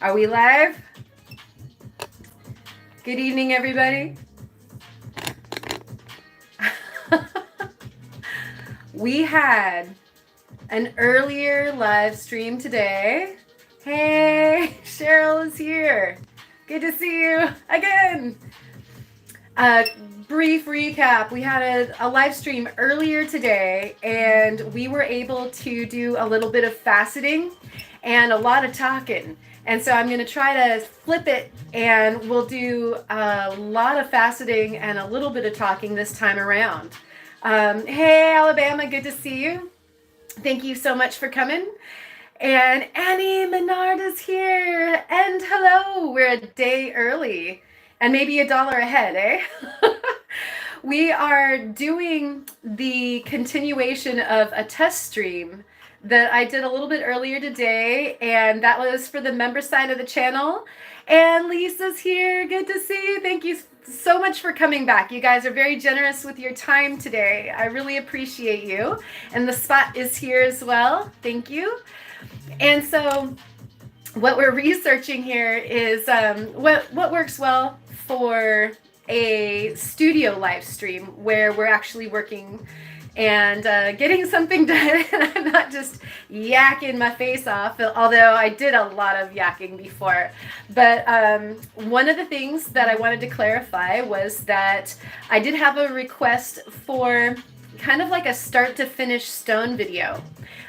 Are we live? Good evening, everybody. We had an earlier live stream today. Hey, Cheryl is here. Good to see you again. Brief recap. We had a live stream earlier today, and we were able to do a little bit of faceting and a lot of talking. And so I'm going to try to flip it, and we'll do a lot of faceting and a little bit of talking this time around. Hey, Alabama, good to see you. Thank you so much for coming. And Annie Menard is here. And hello, we're a day early and maybe $1 ahead, eh? We are doing the continuation of a test stream that I did a little bit earlier today, and that was for the member side of the channel. And Lisa's here. Good to see you. Thank you so much for coming back. You guys are very generous with your time today. I really appreciate you. And the spot is here as well. Thank you. And so what we're researching here is what works well for a studio live stream where we're actually working and getting something done. I'm not just yakking my face off, although I did a lot of yakking before. But one of the things that I wanted to clarify was that I did have a request for kind of like a start to finish stone video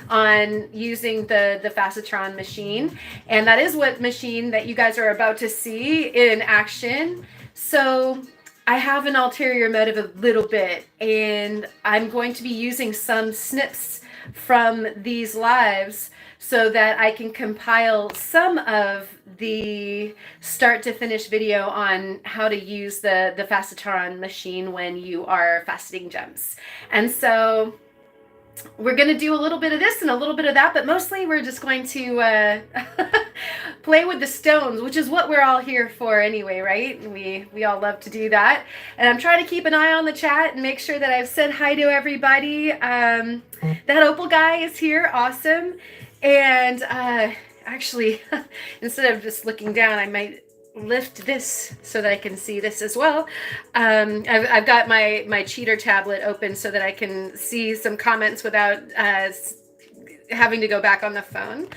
on using the Facetron machine. And that is what machine that you guys are about to see in action. So I have an ulterior motive a little bit, and I'm going to be using some snips from these lives so that I can compile some of the start to finish video on how to use the Facetron machine when you are faceting gems. And so we're going to do a little bit of this and a little bit of that, but mostly we're just going to play with the stones, which is what we're all here for anyway, right? We all love to do that. And I'm trying to keep an eye on the chat and make sure that I've said hi to everybody. That Opal guy is here. Awesome. And actually, instead of just looking down, I might lift this so that I can see this as well. I've got my cheater tablet open so that I can see some comments without having to go back on the phone.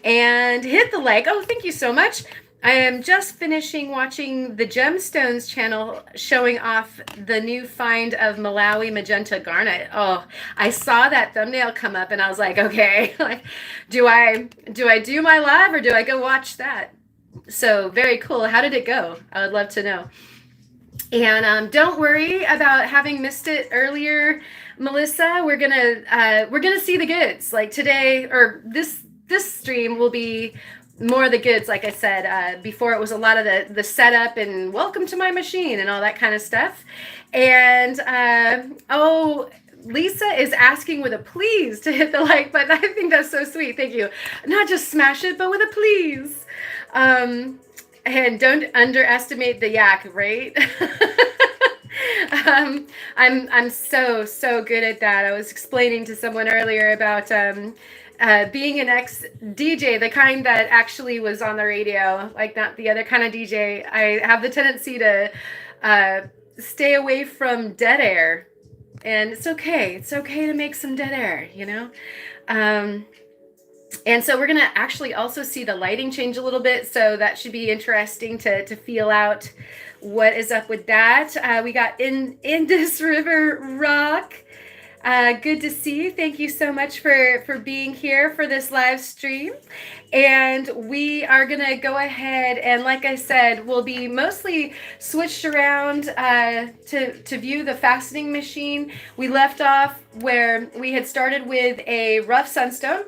And hit the like. Oh, thank you so much. I am just finishing watching the Gemstones channel showing off the new find of Malawi Magenta Garnet. Oh, I saw that thumbnail come up and I was like, okay, like, do I do my live or do I go watch that? So very cool. How did it go? I would love to know. And don't worry about having missed it earlier, Melissa. We're gonna see the goods. Like today, or this stream will be more of the goods. Like I said before, it was a lot of the setup and welcome to my machine and all that kind of stuff. And oh, Lisa is asking with a please to hit the like button. I think that's so sweet. Thank you. Not just smash it, but with a please. And don't underestimate the yak, right? I'm so good at that. I was explaining to someone earlier about being an ex-DJ, the kind that actually was on the radio, like not the other kind of DJ. I have the tendency to stay away from dead air. And it's okay. It's okay to make some dead air, you know? And so we're going to actually also see the lighting change a little bit. So that should be interesting to feel out what is up with that. We got Indus River Rock. Good to see you. Thank you so much for being here for this live stream. And we are going to go ahead and, like I said, we'll be mostly switched around to view the faceting machine. We left off where we had started with a rough sunstone.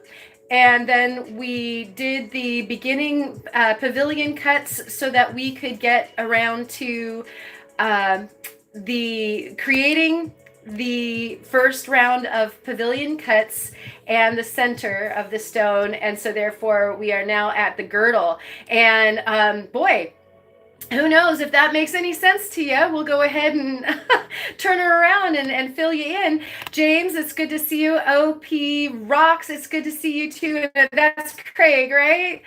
And then we did the beginning pavilion cuts so that we could get around to the creating the first round of pavilion cuts and the center of the stone. And so therefore we are now at the girdle. And boy, who knows if that makes any sense to you? We'll go ahead and turn her around and fill you in. James, it's good to see you. OP Rocks, it's good to see you too. That's Craig, right?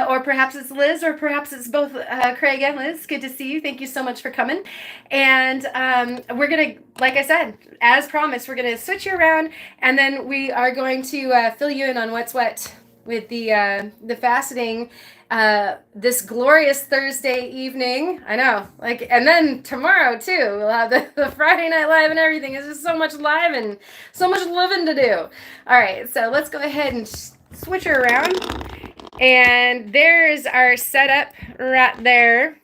Or perhaps it's Liz, or perhaps it's both Craig and Liz. Good to see you. Thank you so much for coming. And we're going to, like I said, as promised, we're going to switch you around, and then we are going to fill you in on what's what with the faceting. This glorious Thursday evening. I know, like, and then tomorrow too, we'll have the Friday Night Live and everything. It's just so much live and so much living to do. All right, so let's go ahead and switch her around. And there's our setup right there.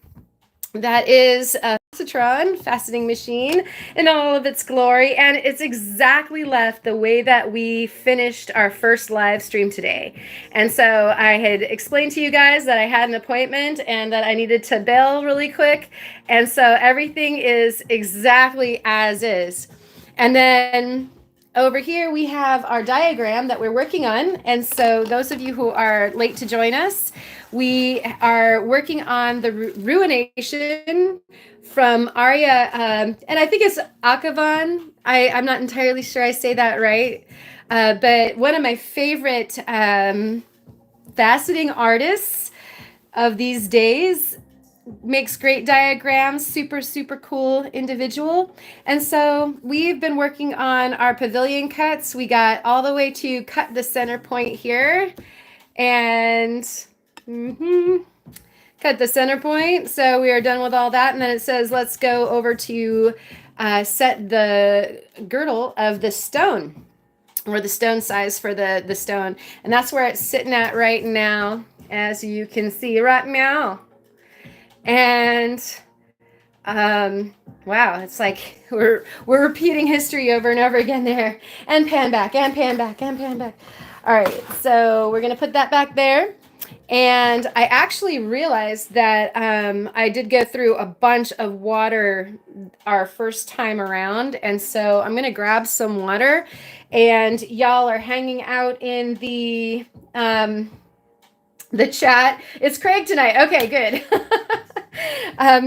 That is a Citron faceting machine in all of its glory, and it's exactly left the way that we finished our first live stream today. And so I had explained to you guys that I had an appointment and that I needed to bail really quick, and so everything is exactly as is. And then over here we have our diagram that we're working on, and so those of you who are late to join us, we are working on the Ruination from Arya, and I think it's Akavan. I'm not entirely sure I say that right, but one of my favorite faceting artists of these days. Makes great diagrams, super cool individual. And so we've been working on our pavilion cuts. We got all the way to cut the center point here, and cut the center point. So we are done with all that, and then it says let's go over to set the girdle of the stone, or the stone size for the stone, and that's where it's sitting at right now, as you can see right now. And wow, it's like we're repeating history over and over again there. And pan back, and pan back, and pan back. All right, so we're gonna put that back there. And I actually realized that I did go through a bunch of water our first time around, and so I'm gonna grab some water. And y'all are hanging out in the chat. It's Craig tonight. Okay, good.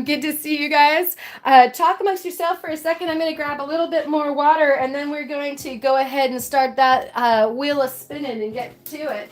Good to see you guys. Talk amongst yourself for a second. I'm going to grab a little bit more water, and then we're going to go ahead and start that wheel of spinning and get to it.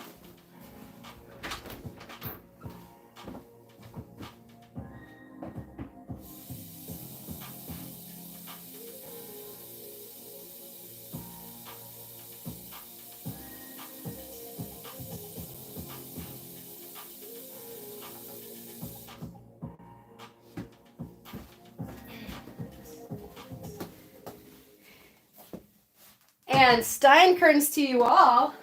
And Steinkerns to you all.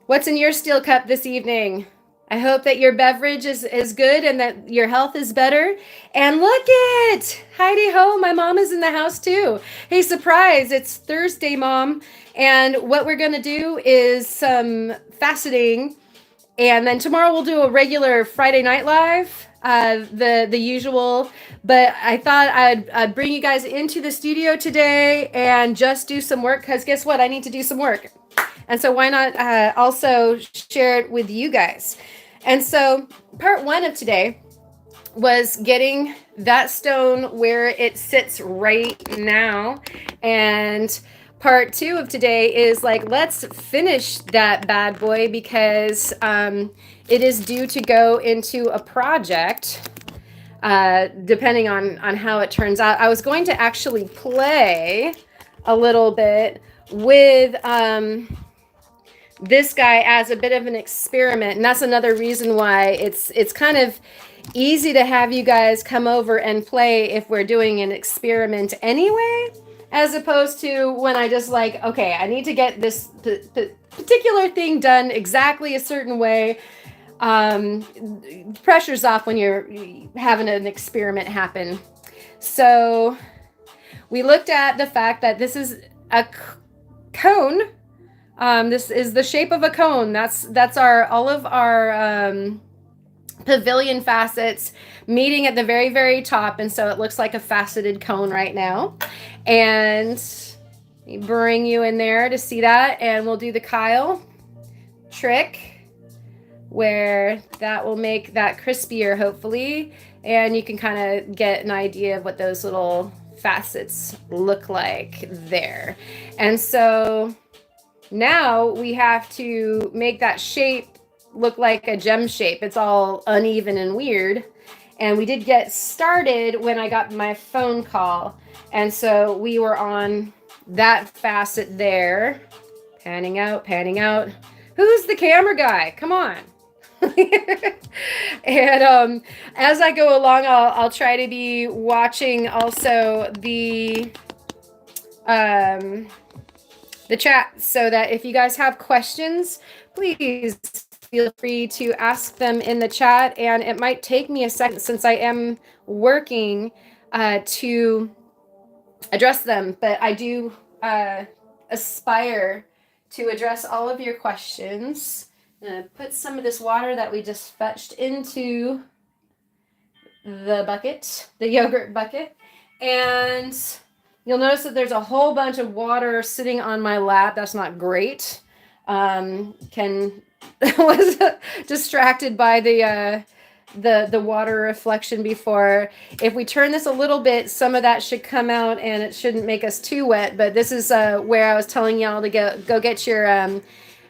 What's in your steel cup this evening? I hope that your beverage is good and that your health is better. And look it! Heidi ho, my mom is in the house too. Hey, surprise, it's Thursday, Mom. And what we're gonna do is some faceting. And then tomorrow we'll do a regular Friday Night Live, the usual. But I thought I'd bring you guys into the studio today and just do some work, because guess what? I need to do some work. And so why not also share it with you guys? And so part one of today was getting that stone where it sits right now. And part two of today is like, let's finish that bad boy, because it is due to go into a project, depending on how it turns out. I was going to actually play a little bit with this guy as a bit of an experiment, and that's another reason why it's kind of easy to have you guys come over and play if we're doing an experiment anyway, as opposed to when I just like, okay, I need to get this particular thing done exactly a certain way. Pressure's off when you're having an experiment happen. So we looked at the fact that this is a cone. This is the shape of a cone. That's all of our pavilion facets meeting at the very top, and so it looks like a faceted cone right now. And bring you in there to see that, and we'll do the Kyle trick where that will make that crispier, hopefully, and you can kind of get an idea of what those little facets look like there. And so now we have to make that shape look like a gem shape. It's all uneven and weird. And we did get started when I got my phone call. And so we were on that facet there. Panning out, panning out. Who's the camera guy? Come on. And as I go along, I'll try to be watching also the chat, so that if you guys have questions, please feel free to ask them in the chat. And it might take me a second, since I am working, to address them, but I do aspire to address all of your questions. I'm gonna put some of this water that we just fetched into the bucket, the yogurt bucket, and you'll notice that there's a whole bunch of water sitting on my lap. That's not great. Ken was distracted by the water reflection before. If we turn this a little bit, some of that should come out, and it shouldn't make us too wet. But this is where I was telling y'all to go get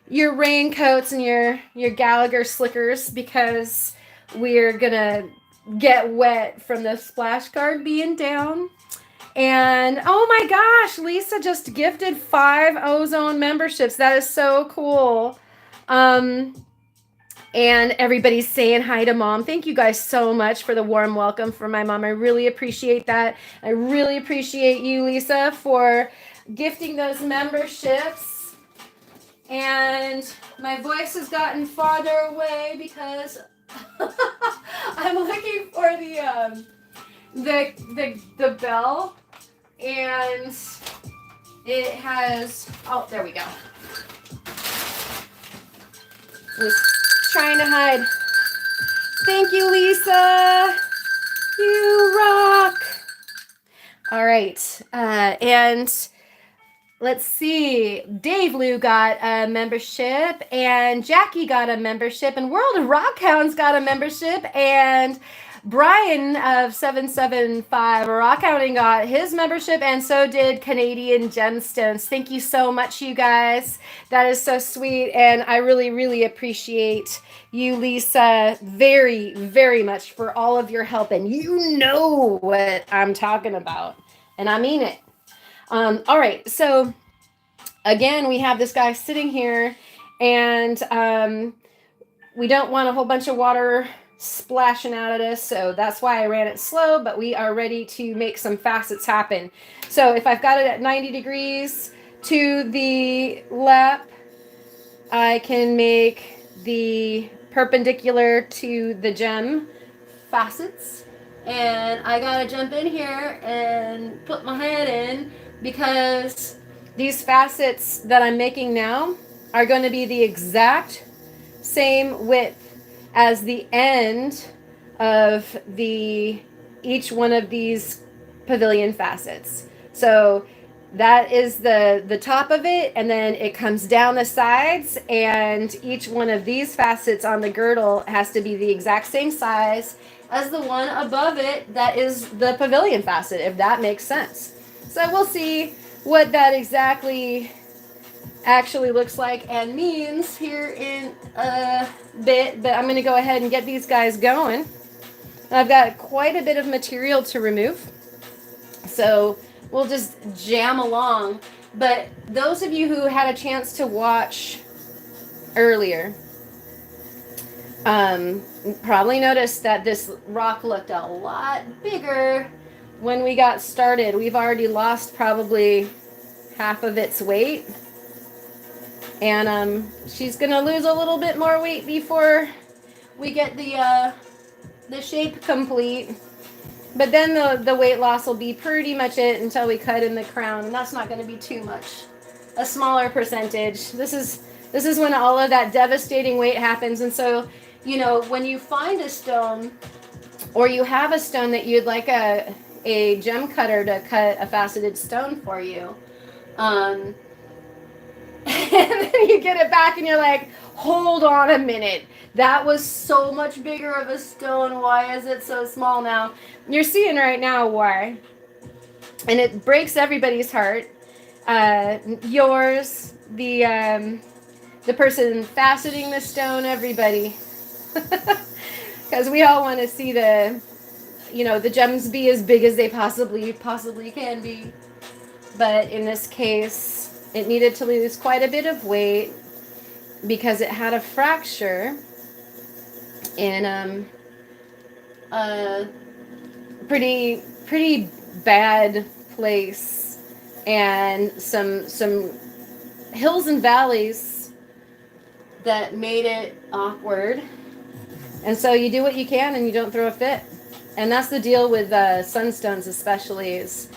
your raincoats and your Gallagher slickers, because we're gonna get wet from the splash guard being down. And oh my gosh, Lisa just gifted 5 Ozone memberships. That is so cool. And everybody's saying hi to Mom. Thank you guys so much for the warm welcome for my mom. I really appreciate that. I really appreciate you, Lisa, for gifting those memberships. And my voice has gotten farther away because I'm looking for the bell, and it has, oh, there we go. I was trying to hide. Thank you, Lisa. You rock. All right, and let's see. Dave Lou got a membership, and Jackie got a membership, and World of Rockhounds got a membership, and Brian of 775 Rockhounding got his membership, and so did Canadian Gemstones. Thank you so much, you guys. That is so sweet, and I really, really appreciate you, Lisa, very, very much for all of your help, and you know what I'm talking about, and I mean it. All right, so again, we have this guy sitting here, and we don't want a whole bunch of water splashing out at us, so that's why I ran it slow, but we are ready to make some facets happen. So if I've got it at 90 degrees to the lap, I can make the perpendicular to the gem facets, and I gotta jump in here and put my head in, because these facets that I'm making now are going to be the exact same width as the end of each one of these pavilion facets. So that is the top of it, and then it comes down the sides, and each one of these facets on the girdle has to be the exact same size as the one above it that is the pavilion facet, if that makes sense. So we'll see what that exactly actually looks like and means here in a bit, but I'm going to go ahead and get these guys going. I've got quite a bit of material to remove, so we'll just jam along. But those of you who had a chance to watch earlier probably noticed that this rock looked a lot bigger when we got started. We've already lost probably half of its weight, and she's gonna lose a little bit more weight before we get the shape complete. But then the weight loss will be pretty much it until we cut in the crown, and that's not going to be too much. A smaller percentage. This is when all of that devastating weight happens. And so, you know, when you find a stone, or you have a stone that you'd like a gem cutter to cut a faceted stone for you, And then you get it back and you're like, hold on a minute. That was so much bigger of a stone. Why is it so small now? You're seeing right now why. And it breaks everybody's heart. Yours, the person faceting the stone, everybody. Because we all want to see the gems be as big as they possibly can be. But in this case, it needed to lose quite a bit of weight because it had a fracture in a pretty bad place, and some hills and valleys that made it awkward. And so you do what you can and you don't throw a fit. And that's the deal with sunstones, especially, is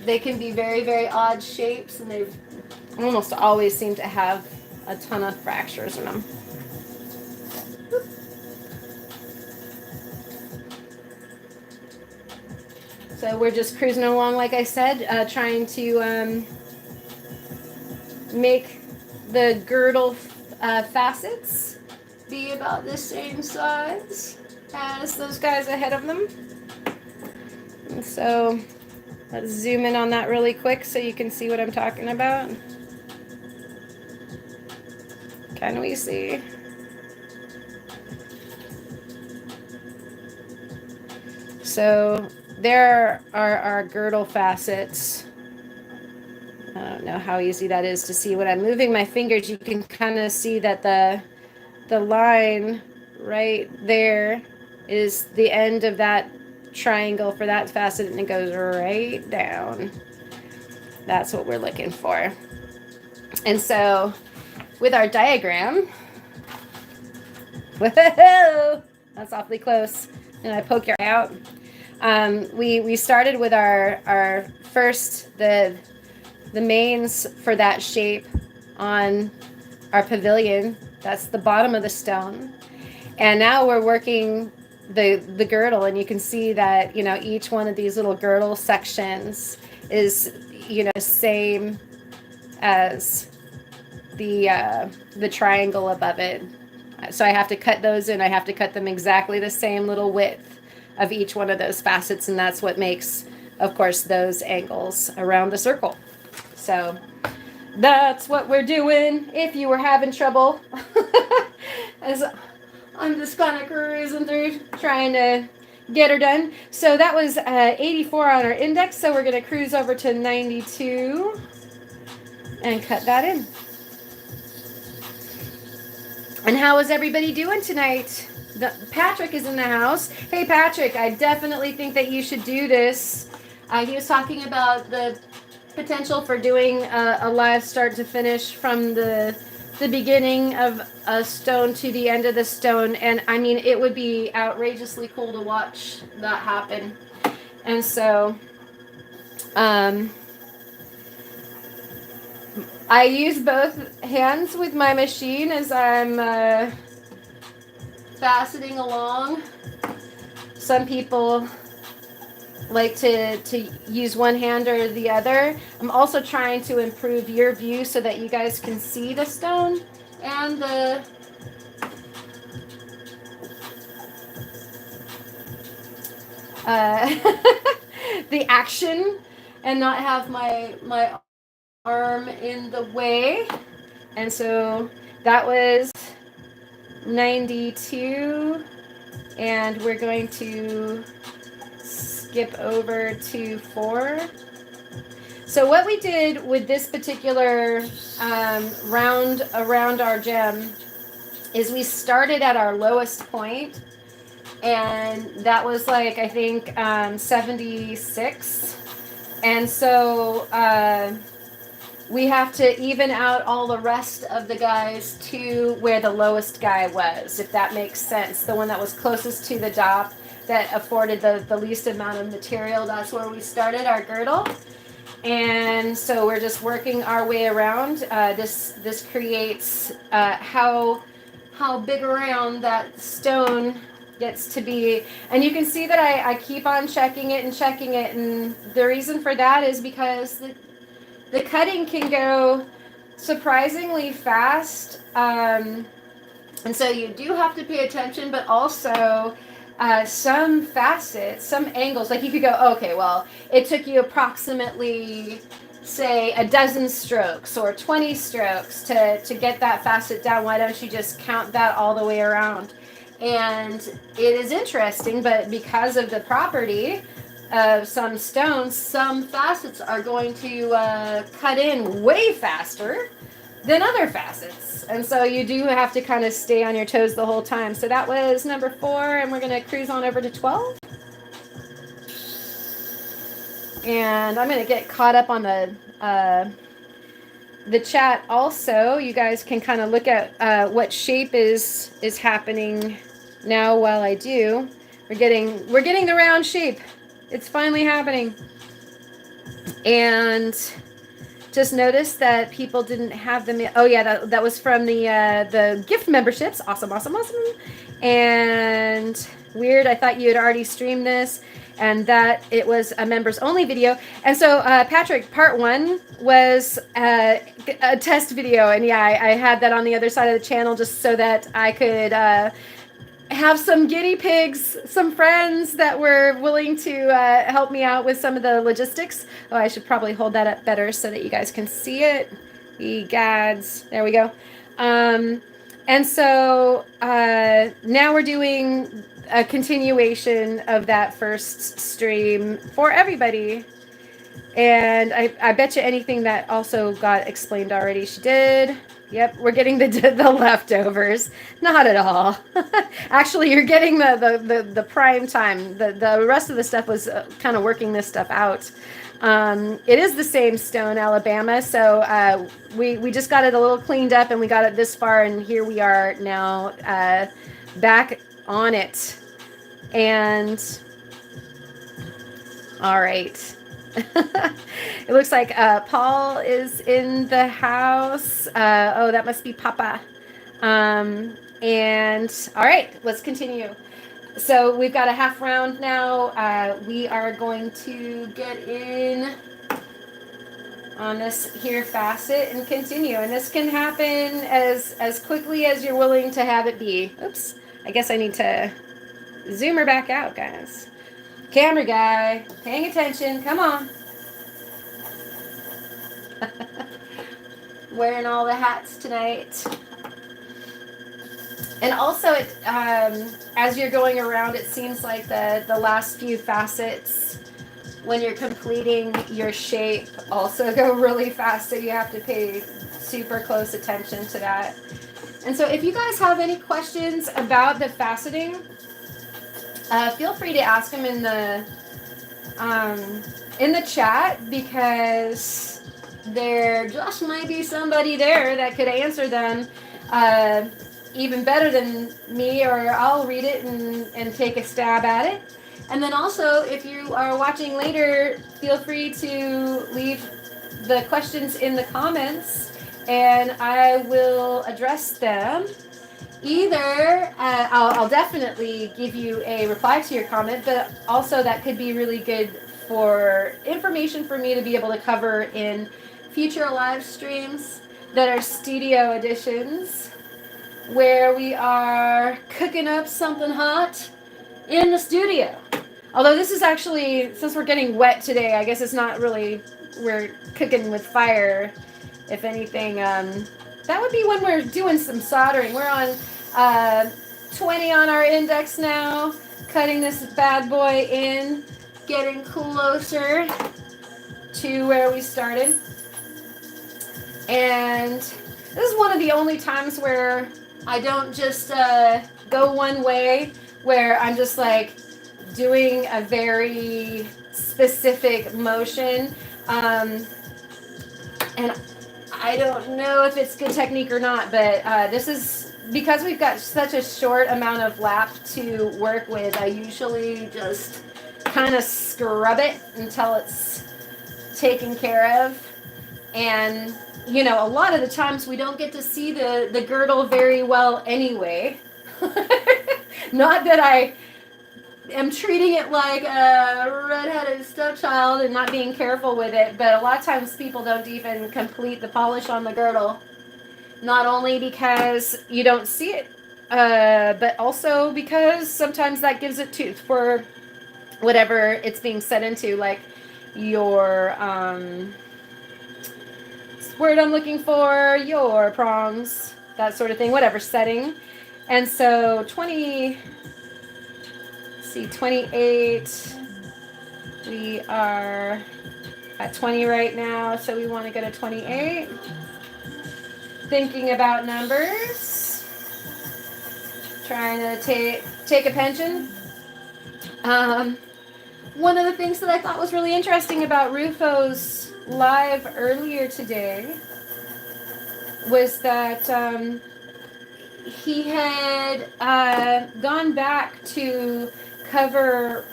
they can be very, very odd shapes, and they almost always seem to have a ton of fractures in them. So we're just cruising along, like I said, trying to make the girdle facets be about the same size as those guys ahead of them. And so let's zoom in on that really quick so you can see what I'm talking about. Can we see? So there are our girdle facets. I don't know how easy that is to see. When I'm moving my fingers, you can kind of see that the line right there is the end of that triangle for that facet, and it goes right down. That's what we're looking for. And so with our diagram, whoa, that's awfully close, and I poke your eye out. We started with our first the mains for that shape on our pavilion. That's the bottom of the stone. And now we're working the girdle, and you can see that, each one of these little girdle sections is, same as the triangle above it. So I have to cut those in. I have to cut them exactly the same little width of each one of those facets, and that's what makes, of course, those angles around the circle. So that's what we're doing. If you were having trouble, as I'm just kind of cruising through trying to get her done. So that was 84 on our index, so we're going to cruise over to 92 and cut that in. And how is everybody doing tonight? Patrick is in the house. Hey, Patrick, I definitely think that you should do this. He was talking about the potential for doing a live start to finish from the beginning of a stone to the end of the stone. And I mean, it would be outrageously cool to watch that happen. And so I use both hands with my machine as I'm faceting along. Some people like to use one hand or the other. I'm also trying to improve your view so that you guys can see the stone and the action, and not have my arm in the way. And so that was 92, and we're going to skip over to 4. So what we did with this particular round around our gem is we started at our lowest point, and that was like, I think 76. And so we have to even out all the rest of the guys to where the lowest guy was, if that makes sense. The one that was closest to the top, that afforded the least amount of material, that's where we started our girdle. And so we're just working our way around. This creates how big around that stone gets to be. And you can see that I keep on checking it, and the reason for that is because the cutting can go surprisingly fast. And so you do have to pay attention, but also some facets, some angles, like you could go, okay, well, it took you approximately, say, a dozen strokes or 20 strokes to get that facet down. Why don't you just count that all the way around? And it is interesting, but because of the property of some stones, some facets are going to cut in way faster than other facets. And so you do have to kind of stay on your toes the whole time. So that was number 4, and we're going to cruise on over to 12. And I'm going to get caught up on the chat also. You guys can kind of look at what shape is happening now while I do. We're getting the round shape. It's finally happening. And just noticed that people didn't have them yet. Oh yeah, that was from the gift memberships. Awesome. And weird, I thought you had already streamed this and that it was a members only video. And so Patrick, part 1 was a test video, and yeah, I had that on the other side of the channel just so that I could have some guinea pigs, some friends that were willing to help me out with some of the logistics. Oh, I should probably hold that up better so that you guys can see it. Egads, there we go. And so now we're doing a continuation of that first stream for everybody. And I bet you anything that also got explained already. She did. Yep, we're getting the leftovers. Not at all. Actually, you're getting the prime time. The rest of the stuff was kind of working this stuff out. It is the same stone, Alabama. So we just got it a little cleaned up, and we got it this far, and here we are now back on it. And all right. It looks like Paul is in the house. Oh, that must be Papa. And all right, let's continue. So we've got a half round now. We are going to get in on this here facet and continue. And this can happen as quickly as you're willing to have it be. Oops, I guess I need to zoom her back out, guys. Camera guy, paying attention. Come on. Wearing all the hats tonight. And also, as you're going around, it seems like the last few facets, when you're completing your shape, also go really fast. So you have to pay super close attention to that. And so if you guys have any questions about the faceting, feel free to ask them in the chat, because there just might be somebody there that could answer them even better than me, or I'll read it and take a stab at it. And then also, if you are watching later, feel free to leave the questions in the comments, and I will address them. Either I'll definitely give you a reply to your comment, but also that could be really good for information for me to be able to cover in future live streams that are studio editions, where we are cooking up something hot in the studio. Although this is actually, since we're getting wet today, I guess it's not really, we're cooking with fire. If anything, that would be when we're doing some soldering. We're on 20 on our index now, cutting this bad boy in, getting closer to where we started. And this is one of the only times where I don't just go one way, where I'm just like doing a very specific motion. And I don't know if it's good technique or not, but this is, because we've got such a short amount of lap to work with, I usually just kind of scrub it until it's taken care of. And, you know, a lot of the times we don't get to see the girdle very well anyway. Not that am treating it like a redheaded stepchild and not being careful with it, but a lot of times people don't even complete the polish on the girdle. Not only because you don't see it, but also because sometimes that gives it tooth for whatever it's being set into, like your word I'm looking for, your prongs, that sort of thing, whatever setting. And so 28, we are at 20 right now, so we want to go to 28. Thinking about numbers, trying to take a pension. One of the things that I thought was really interesting about Rufo's live earlier today was that he had gone back to cover.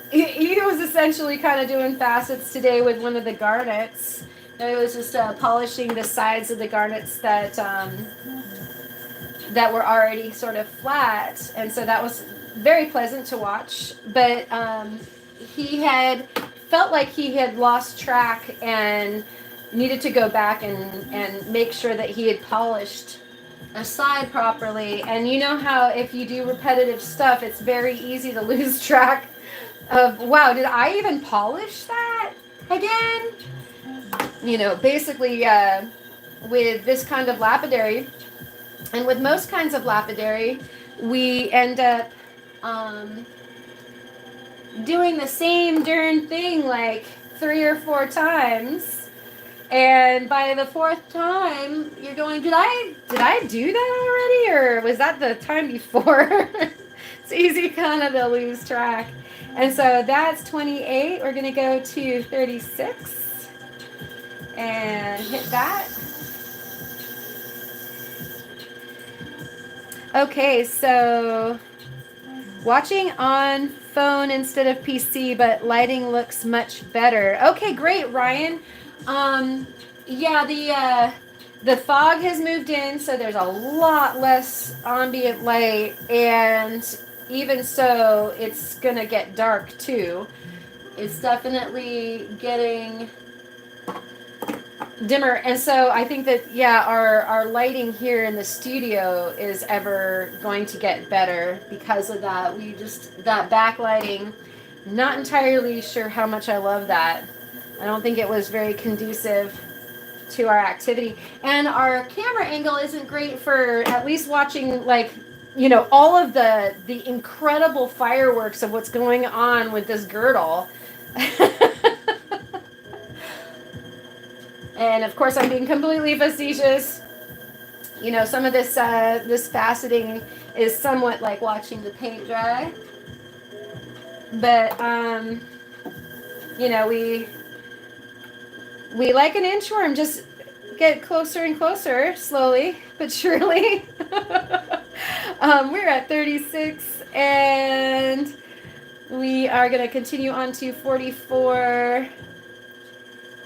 He was essentially kind of doing facets today with one of the garnets. It was just polishing the sides of the garnets that that were already sort of flat, and so that was very pleasant to watch. But he had felt like he had lost track and needed to go back and make sure that he had polished a side properly. And you know how if you do repetitive stuff, it's very easy to lose track of, wow, did I even polish that again? You know, basically with this kind of lapidary, and with most kinds of lapidary, we end up doing the same darn thing like 3 or 4 times, and by the 4th time you're going, did I do that already, or was that the time before? It's easy kind of to lose track. And so that's 28. We're going to go to 36 and hit that. Okay, so watching on phone instead of PC, but lighting looks much better. Okay, great, Ryan. Yeah, the fog has moved in, so there's a lot less ambient light, and even so, it's gonna get dark too. It's definitely getting dimmer, and so I think that, yeah, our lighting here in the studio is ever going to get better because of that. That backlighting, not entirely sure how much I love that. I don't think it was very conducive to our activity, and our camera angle isn't great for at least watching, like, you know, all of the incredible fireworks of what's going on with this girdle. And of course, I'm being completely facetious. You know, some of this this faceting is somewhat like watching the paint dry. But you know, we like an inchworm, just get closer and closer, slowly but surely. We're at 36, and we are going to continue on to 44.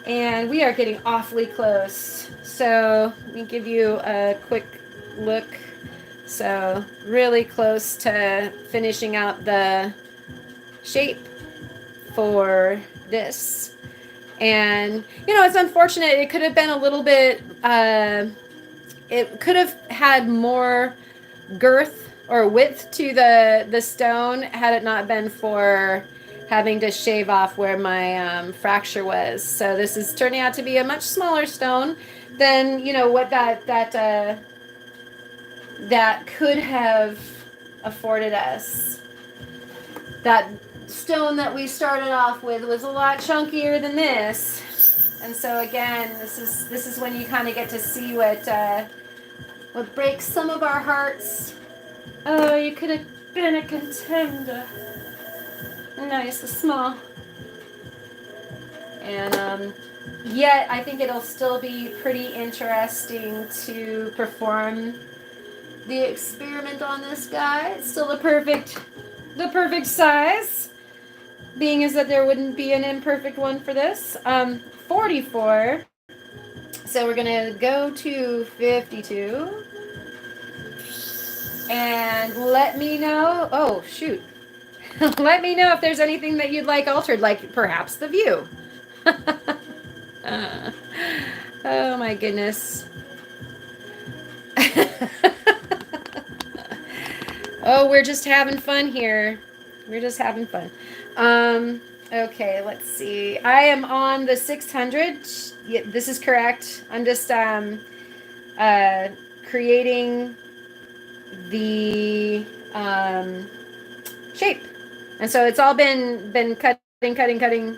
And we are getting awfully close. So let me give you a quick look. So really close to finishing out the shape for this. And, you know, it's unfortunate. It could have been a little bit, it could have had more girth or width to the stone had it not been for having to shave off where my fracture was. So this is turning out to be a much smaller stone than, you know, what that could have afforded us. That stone that we started off with was a lot chunkier than this. And so again, this is when you kind of get to see what breaks some of our hearts. Oh, you could have been a contender. Nice, small. And yet I think it'll still be pretty interesting to perform the experiment on this guy. It's still the perfect size, being as that there wouldn't be an imperfect one for this. 44. So we're gonna go to 52. And let me know. Oh, shoot. Let me know if there's anything that you'd like altered, like perhaps the view. Oh my goodness. Oh, we're just having fun here. We're just having fun. Okay, let's see. I am on the 600. Yeah, this is correct. I'm just creating the shape. And so it's all been cutting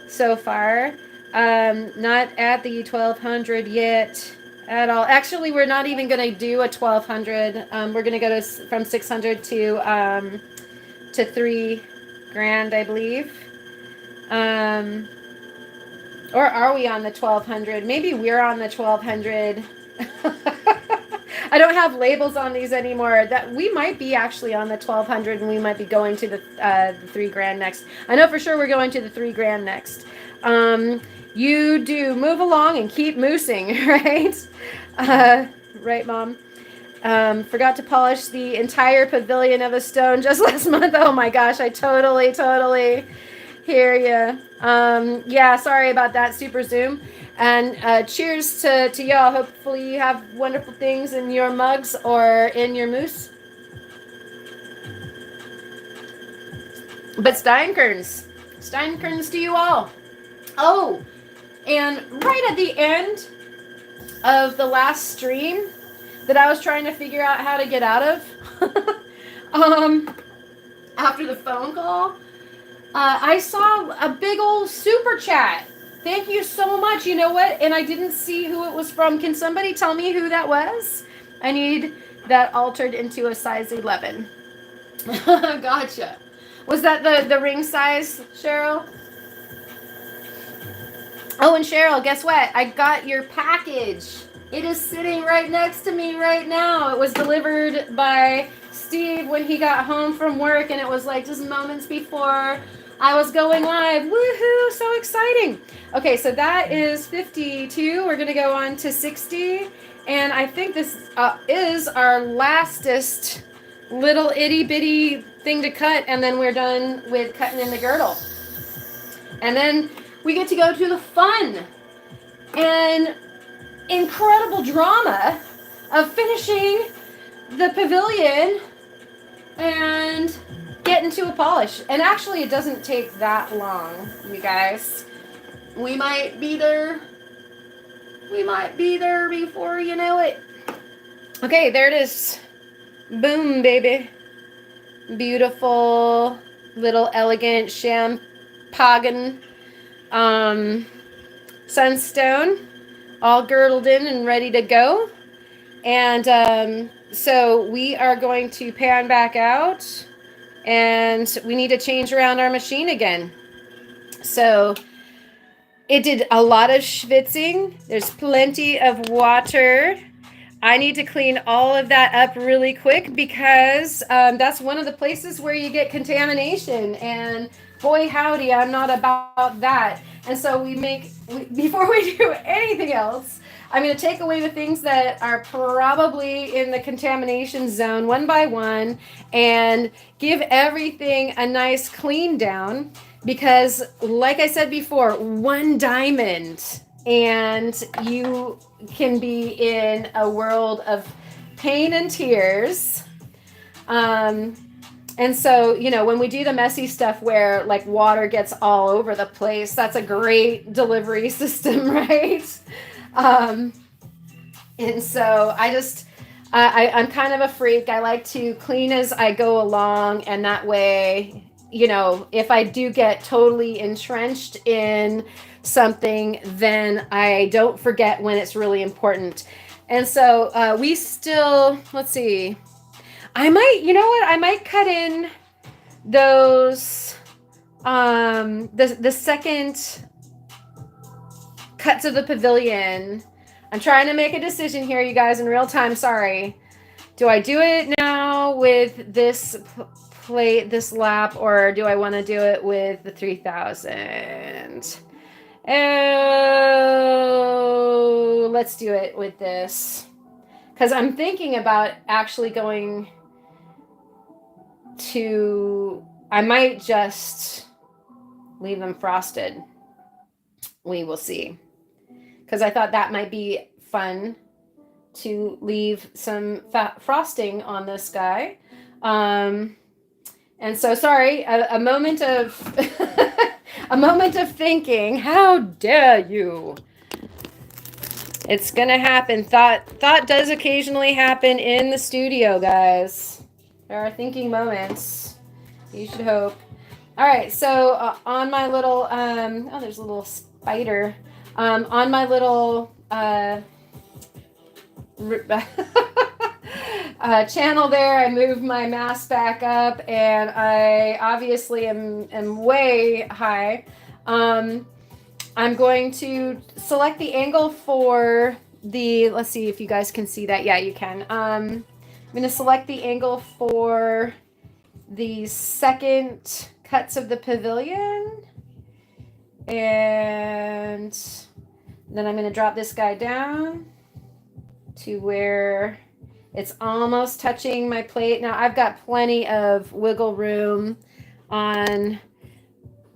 so far. Not at the 1200 yet at all. Actually, we're not even going to do a 1200. We're going to go from 600 to 3 grand, I believe. Or are we on the 1200? Maybe we're on the 1200. I don't have labels on these anymore. That we might be actually on the 1200, and we might be going to the 3 grand next. I know for sure we're going to the 3 grand next. You do move along and keep moosing, right? Right, Mom. Forgot to polish the entire pavilion of a stone just last month. Oh my gosh, I totally hear you. Yeah, sorry about that, Super Zoom. And cheers to y'all. Hopefully you have wonderful things in your mugs or in your moose. But Steinkerns to you all. Oh, and right at the end of the last stream that I was trying to figure out how to get out of, after the phone call, I saw a big old super chat. Thank you so much. You know what? And I didn't see who it was from. Can somebody tell me who that was? I need that altered into a size 11. Gotcha. Was that the ring size, Cheryl? Oh, and Cheryl, guess what? I got your package. It is sitting right next to me right now. It was delivered by Steve when he got home from work, and it was like just moments before I was going live. Woohoo, so exciting. Okay, so that is 52. We're gonna go on to 60. And I think this is our lastest little itty bitty thing to cut, and then we're done with cutting in the girdle. And then we get to go to the fun and incredible drama of finishing the pavilion and getting to a polish. And actually it doesn't take that long, you guys. We might be there before you know it. Okay, there it is. Boom, baby. Beautiful little elegant champagne sunstone, all girdled in and ready to go. And so we are going to pan back out, and we need to change around our machine again. So it did a lot of schwitzing. There's plenty of water. I need to clean all of that up really quick because that's one of the places where you get contamination. And boy, howdy, I'm not about that. And so before we do anything else, I'm going to take away the things that are probably in the contamination zone one by one and give everything a nice clean down. Because like I said before, one diamond and you can be in a world of pain and tears. And so, when we do the messy stuff where like water gets all over the place, that's a great delivery system, right? And so I'm kind of a freak. I like to clean as I go along, and that way, if I do get totally entrenched in something, then I don't forget when it's really important. And so let's see. I might cut in those, the second cuts of the pavilion. I'm trying to make a decision here, you guys, in real time. Sorry. Do I do it now with this plate, this lap, or do I want to do it with the 3000? Oh, let's do it with this. Because I'm thinking about actually going to I might just leave them frosted. We will see. Because I thought that might be fun to leave some frosting on this guy. And so, sorry, a moment of a moment of thinking. How dare you? It's gonna happen. Thought does occasionally happen in the studio, guys. There are thinking moments. You should hope. All right, so on my little oh, there's a little spider. On my little channel there, I moved my mask back up, and I obviously am way high. I'm going to select the angle for the, let's see if you guys can see that. Yeah, you can. I'm going to select the angle for the second cuts of the pavilion, and then I'm going to drop this guy down to where it's almost touching my plate. Now I've got plenty of wiggle room on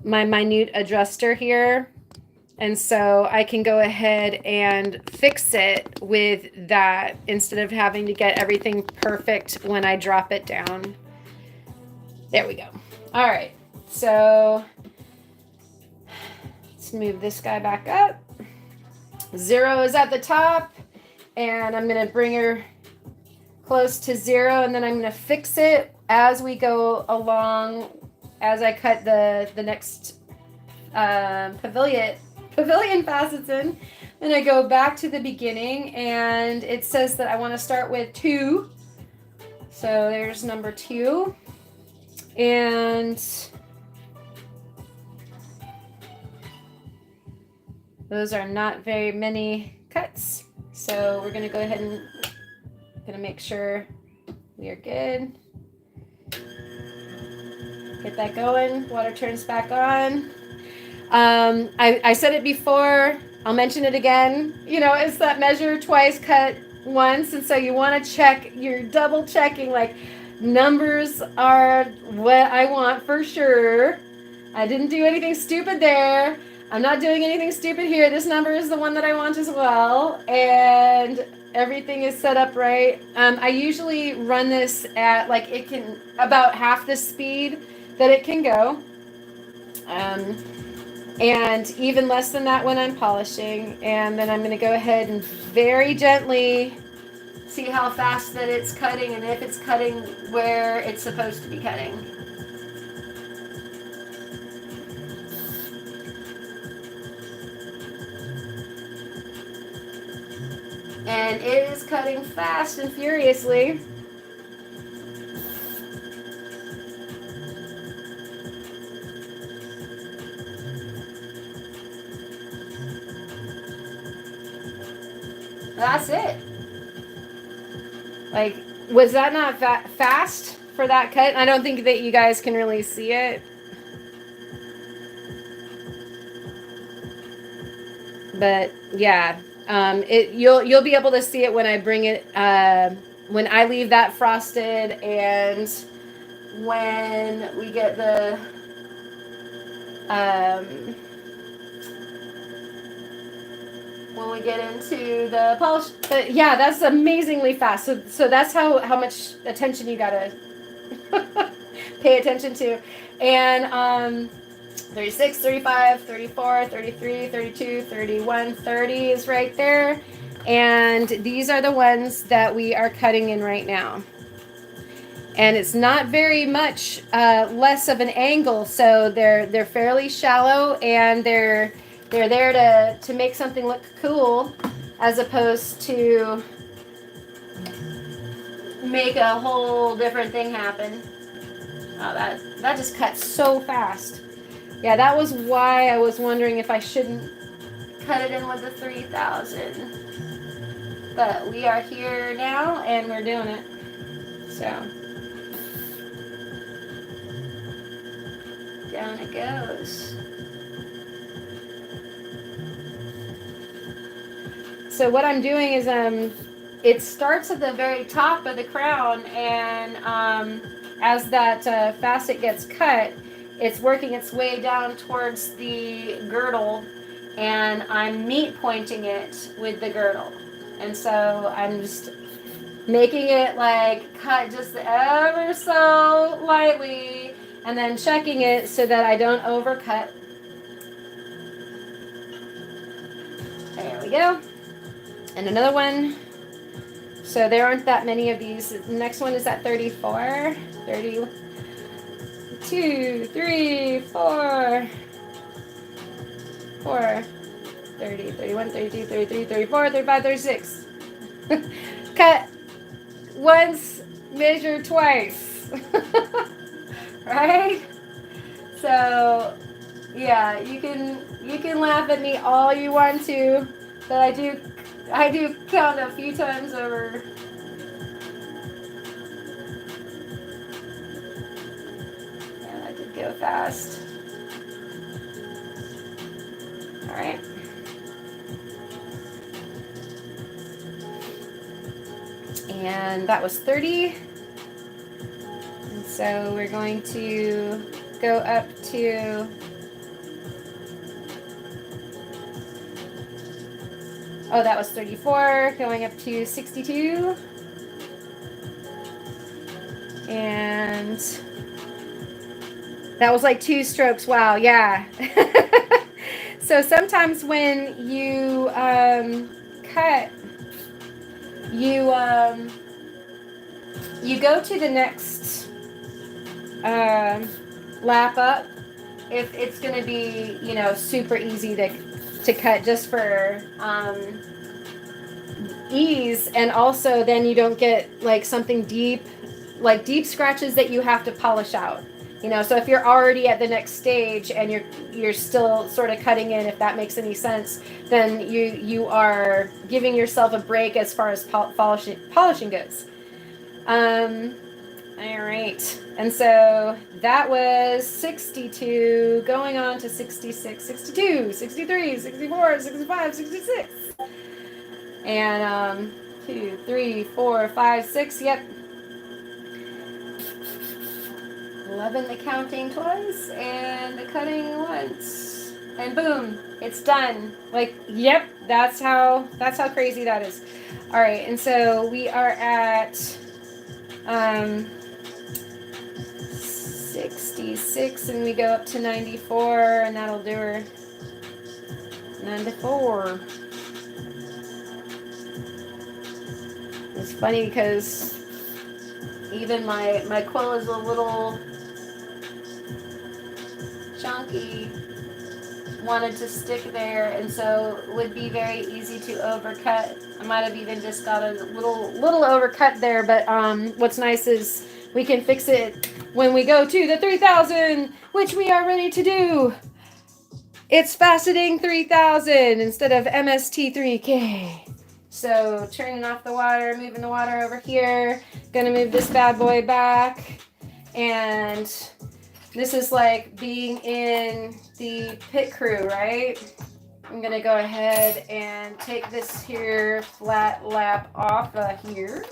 my minute adjuster here, and so I can go ahead and fix it with that instead of having to get everything perfect when I drop it down. There we go. All right, so let's move this guy back up. 0 is at the top, and I'm going to bring her close to 0, and then I'm going to fix it as we go along, as I cut the next pavilion facets in. Then I go back to the beginning, and it says that I want to start with 2. So there's number 2. And those are not very many cuts. So we're going to go ahead and going to make sure we are good. Get that going. Water turns back on. I said it before. I'll mention it again. You know, it's that measure twice, cut once. And so you want to check, you're double checking, like, numbers are what I want for sure. I didn't do anything stupid there. I'm not doing anything stupid here. This number is the one that I want as well. And everything is set up right. I usually run this at, like, it can, about half the speed that it can go. And even less than that when I'm polishing. And then I'm going to go ahead and very gently see how fast that it's cutting and if it's cutting where it's supposed to be cutting. And it is cutting fast and furiously. That's it. Like, was that not fast for that cut? I don't think that you guys can really see it. But yeah, you'll be able to see it when I bring it, when I leave that frosted, and when we get the when we get into the polish. But yeah, that's amazingly fast. So that's how much attention you gotta pay attention to. And 36, 35, 34, 33, 32, 31, 30 is right there. And these are the ones that we are cutting in right now. And it's not very much less of an angle, so they're fairly shallow, and they're there to make something look cool, as opposed to make a whole different thing happen. Oh, that just cut so fast. Yeah, that was why I was wondering if I shouldn't cut it in with the 3000. But we are here now, and we're doing it. So down it goes. So what I'm doing is it starts at the very top of the crown, and as that facet gets cut, it's working its way down towards the girdle, and I'm meat pointing it with the girdle. And so I'm just making it like cut just ever so lightly, and then checking it so that I don't overcut. There we go. And another one. So there aren't that many of these. The next one is at 34. 32, 3, 4, 4, 30, 31, 32, 33, 34, 35, 36. Cut once, measure twice. Right? So yeah, you can laugh at me all you want to, but I do count a few times over. Yeah, that did go fast. All right. And that was 30. And so we're going to go up to that was 34, going up to 62. And that was like 2 strokes. Wow, yeah. So sometimes when you cut, you go to the next lap up if it's going to be, super easy to cut, just for ease, and also then you don't get like something deep scratches that you have to polish out. So if you're already at the next stage and you're still sort of cutting in, if that makes any sense, then you are giving yourself a break as far as polishing goes. All right. And so that was 62, going on to 66, 62, 63, 64, 65, 66. And 2, 3, 4, 5, 6, yep. 11, the counting twice, and the cutting once, and boom, it's done. Like, yep, that's how crazy that is. All right, and so we are at 66, and we go up to 94, and that'll do her. 94. It's funny because even my quill is a little chunky, wanted to stick there, and so it would be very easy to overcut. I might have even just got a little overcut there, but what's nice is we can fix it when we go to the 3000, which we are ready to do. It's faceting 3000 instead of MST 3K. So turning off the water, moving the water over here, gonna move this bad boy back, and this is like being in the pit crew, right? I'm gonna go ahead and take this here flat lap off of here.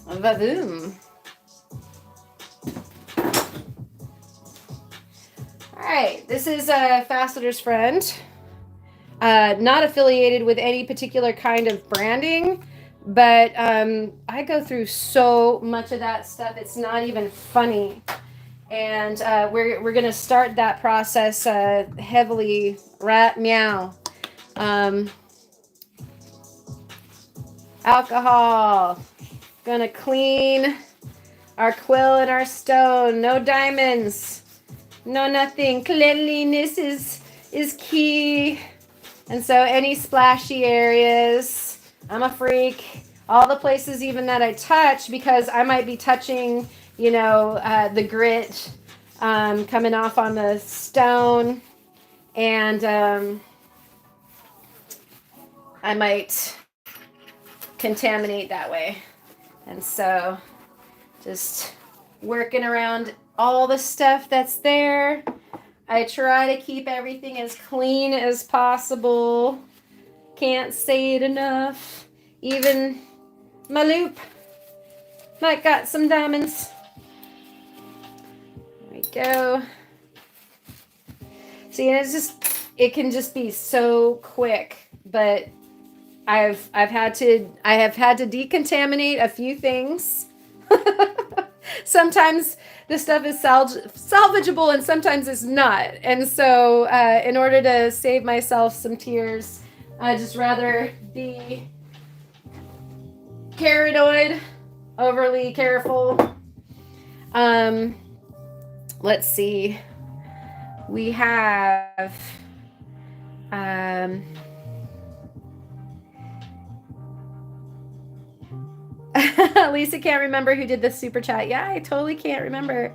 Va-boom. All right, this is a faceter's friend. Not affiliated with any particular kind of branding, but I go through so much of that stuff, it's not even funny. And we're gonna start that process heavily right meow. Alcohol. Gonna clean our quill and our stone. No diamonds. No nothing. Cleanliness is key. And so any splashy areas, I'm a freak. All the places even that I touch, because I might be touching, the grit coming off on the stone, and I might contaminate that way. And so just working around all the stuff that's there. I try to keep everything as clean as possible. Can't say it enough. Even my loop. Mike got some diamonds. There we go. See, and it can just be so quick, but I have had to decontaminate a few things. Sometimes this stuff is salvageable and sometimes it's not. And so in order to save myself some tears, I just rather be paranoid, overly careful. Let's see. We have Lisa can't remember who did the super chat. Yeah, I totally can't remember.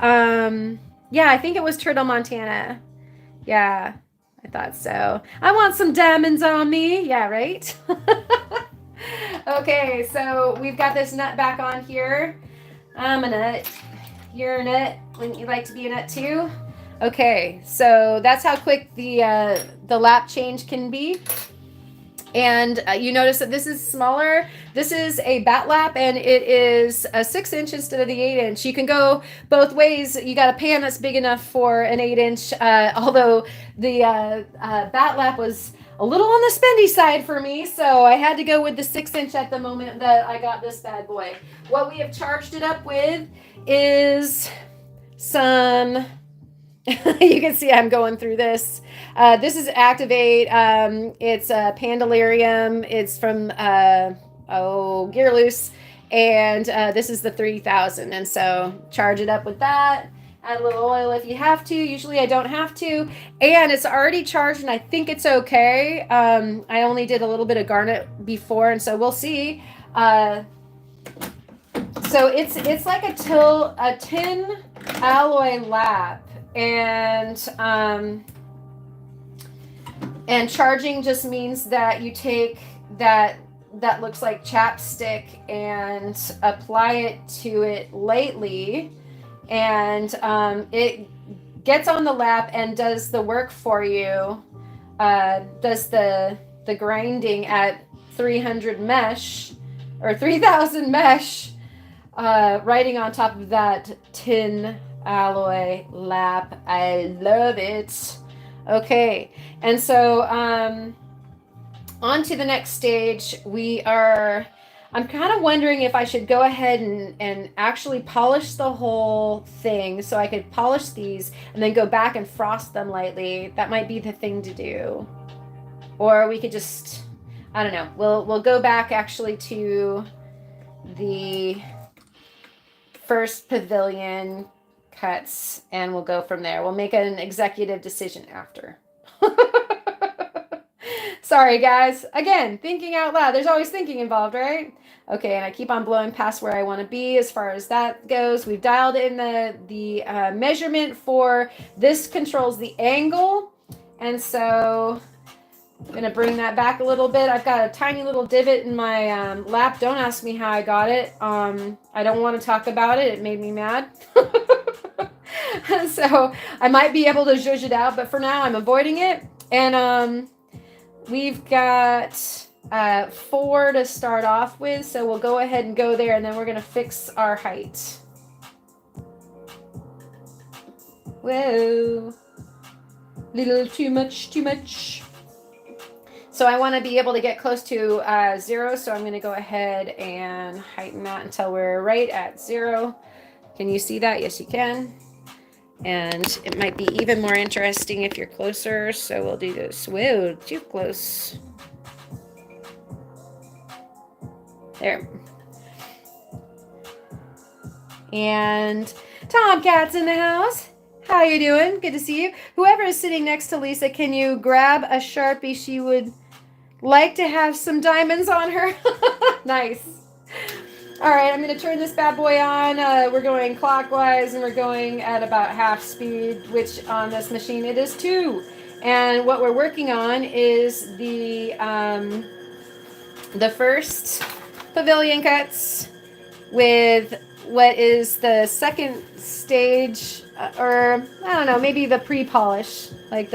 Yeah, I think it was Turtle Montana. Yeah, I thought so. I want some diamonds on me. Yeah, right? Okay, so we've got this nut back on here. I'm a nut. You're a nut. Wouldn't you like to be a nut too? Okay, so that's how quick the lap change can be. And you notice that this is smaller. This is a bat lap, and it is a 6 inch instead of the 8 inch. You can go both ways. You got a pan that's big enough for an 8 inch, although the bat lap was a little on the spendy side for me, so I had to go with the 6 inch at the moment that I got this bad boy. What we have charged it up with is some... You can see I'm going through this. This is Activate. It's a Pandalarium. It's from Girdle, and this is the 3000. And so charge it up with that. Add a little oil if you have to. Usually I don't have to. And it's already charged, and I think it's okay. I only did a little bit of garnet before, and so we'll see. So it's like a tin alloy lap. And charging just means that you take that looks like chapstick and apply it to it lightly, and it gets on the lap and does the work for you, does the grinding at 300 mesh or 3000 mesh, riding on top of that tin alloy lap. I love it. Okay, and so on to the next stage. I'm kind of wondering if I should go ahead and actually polish the whole thing, so I could polish these and then go back and frost them lightly. That might be the thing to do. Or we could just, I don't know, we'll go back actually to the first pavilion cuts, and we'll go from there. We'll make an executive decision after. Sorry, guys. Again, thinking out loud. There's always thinking involved, right? Okay, and I keep on blowing past where I want to be as far as that goes. We've dialed in the measurement for this controls the angle, and so I'm going to bring that back a little bit. I've got a tiny little divot in my lap. Don't ask me how I got it. I don't want to talk about it. It made me mad. So I might be able to zhuzh it out, but for now I'm avoiding it. And we've got 4 to start off with, so we'll go ahead and go there, and then we're going to fix our height. Whoa. Little too much. So I want to be able to get close to 0, so I'm going to go ahead and heighten that until we're right at 0. Can you see that? Yes, you can. And it might be even more interesting if you're closer, so we'll do this. Whoa, too close. There. And Tomcat's in the house. How you doing? Good to see you. Whoever is sitting next to Lisa, can you grab a Sharpie? She would like to have some diamonds on her. Nice. All right, I'm going to turn this bad boy on. We're going clockwise, and we're going at about half speed, which on this machine it is 2. And what we're working on is the first pavilion cuts with what is the second stage, or I don't know, maybe the pre-polish. Like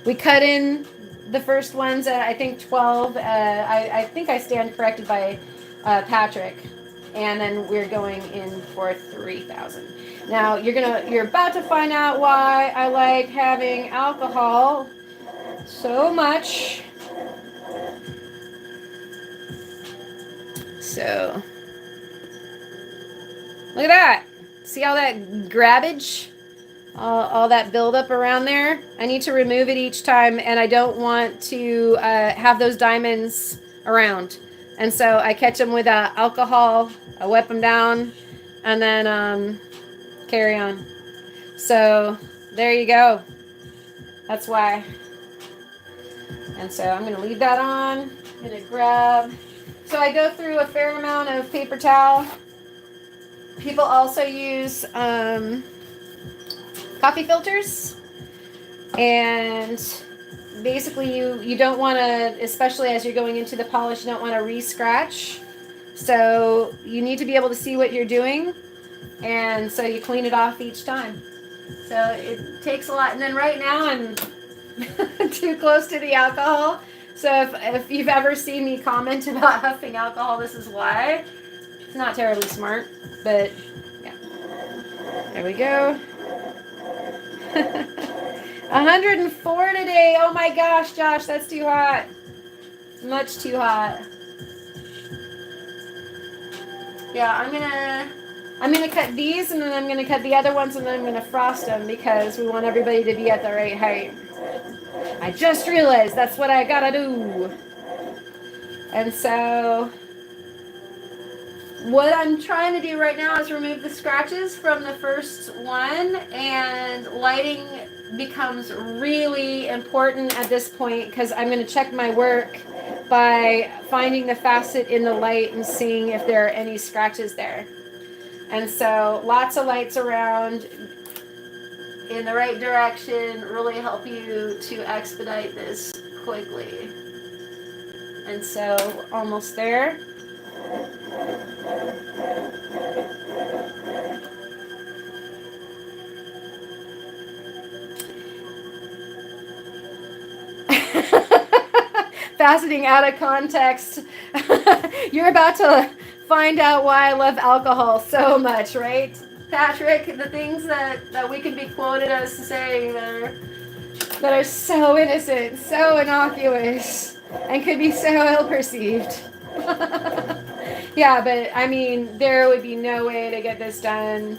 we cut in the first ones at I think 12. I think I stand corrected by Patrick. and then we're going in for 3,000. Now you're about to find out why I like having alcohol so much. So look at that. See all that grabbage? All that buildup around there? I need to remove it each time, and I don't want to have those diamonds around. And so I catch them with alcohol, I wipe them down, and then carry on. So there you go. That's why. And so I'm going to leave that on. I'm going to grab. So I go through a fair amount of paper towel. People also use coffee filters. And basically you don't want to, especially as you're going into the polish, you don't want to re-scratch. So you need to be able to see what you're doing. And so you clean it off each time. So it takes a lot. And then right now I'm too close to the alcohol. So if you've ever seen me comment about huffing alcohol, this is why. It's not terribly smart, but yeah. There we go. 104 today. Oh my gosh, Josh, that's too hot. Much too hot. Yeah, I'm gonna cut these, and then I'm gonna cut the other ones, and then I'm gonna frost them because we want everybody to be at the right height. I just realized that's what I gotta do. And so what I'm trying to do right now is remove the scratches from the first one, and lighting becomes really important at this point because I'm going to check my work by finding the facet in the light and seeing if there are any scratches there. And so lots of lights around in the right direction really help you to expedite this quickly. And so almost there. Faceting out of context. You're about to find out why I love alcohol so much, right? Patrick, the things that we can be quoted as saying that are so innocent, so innocuous, and could be so ill-perceived. Yeah, but I mean, there would be no way to get this done,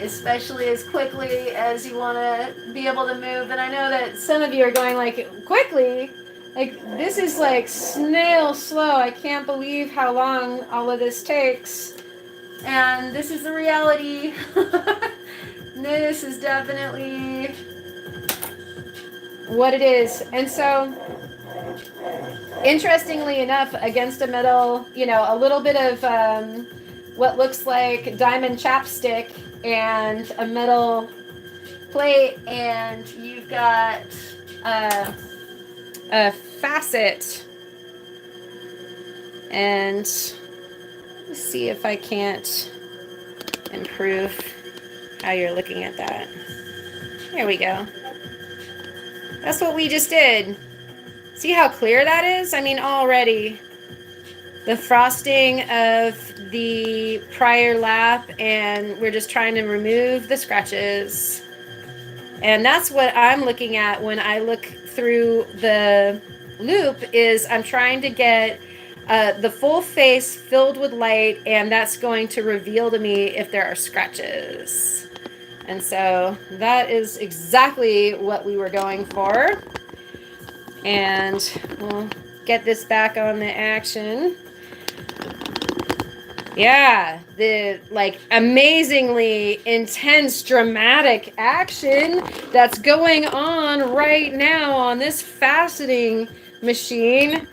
especially as quickly as you want to be able to move. And I know that some of you are going like, quickly? Like, this is like snail slow. I can't believe how long all of this takes. And this is the reality. This is definitely what it is. And so, interestingly enough, against a metal, a little bit of what looks like diamond chapstick and a metal plate, and you've got a facet. And let's see if I can't improve how you're looking at that. There we go. That's what we just did. See how clear that is? I mean, already the frosting of the prior lap, and we're just trying to remove the scratches. And that's what I'm looking at when I look through the loop, is I'm trying to get the full face filled with light, and that's going to reveal to me if there are scratches. And so that is exactly what we were going for. And we'll get this back on the action. Yeah, the amazingly intense, dramatic action that's going on right now on this faceting machine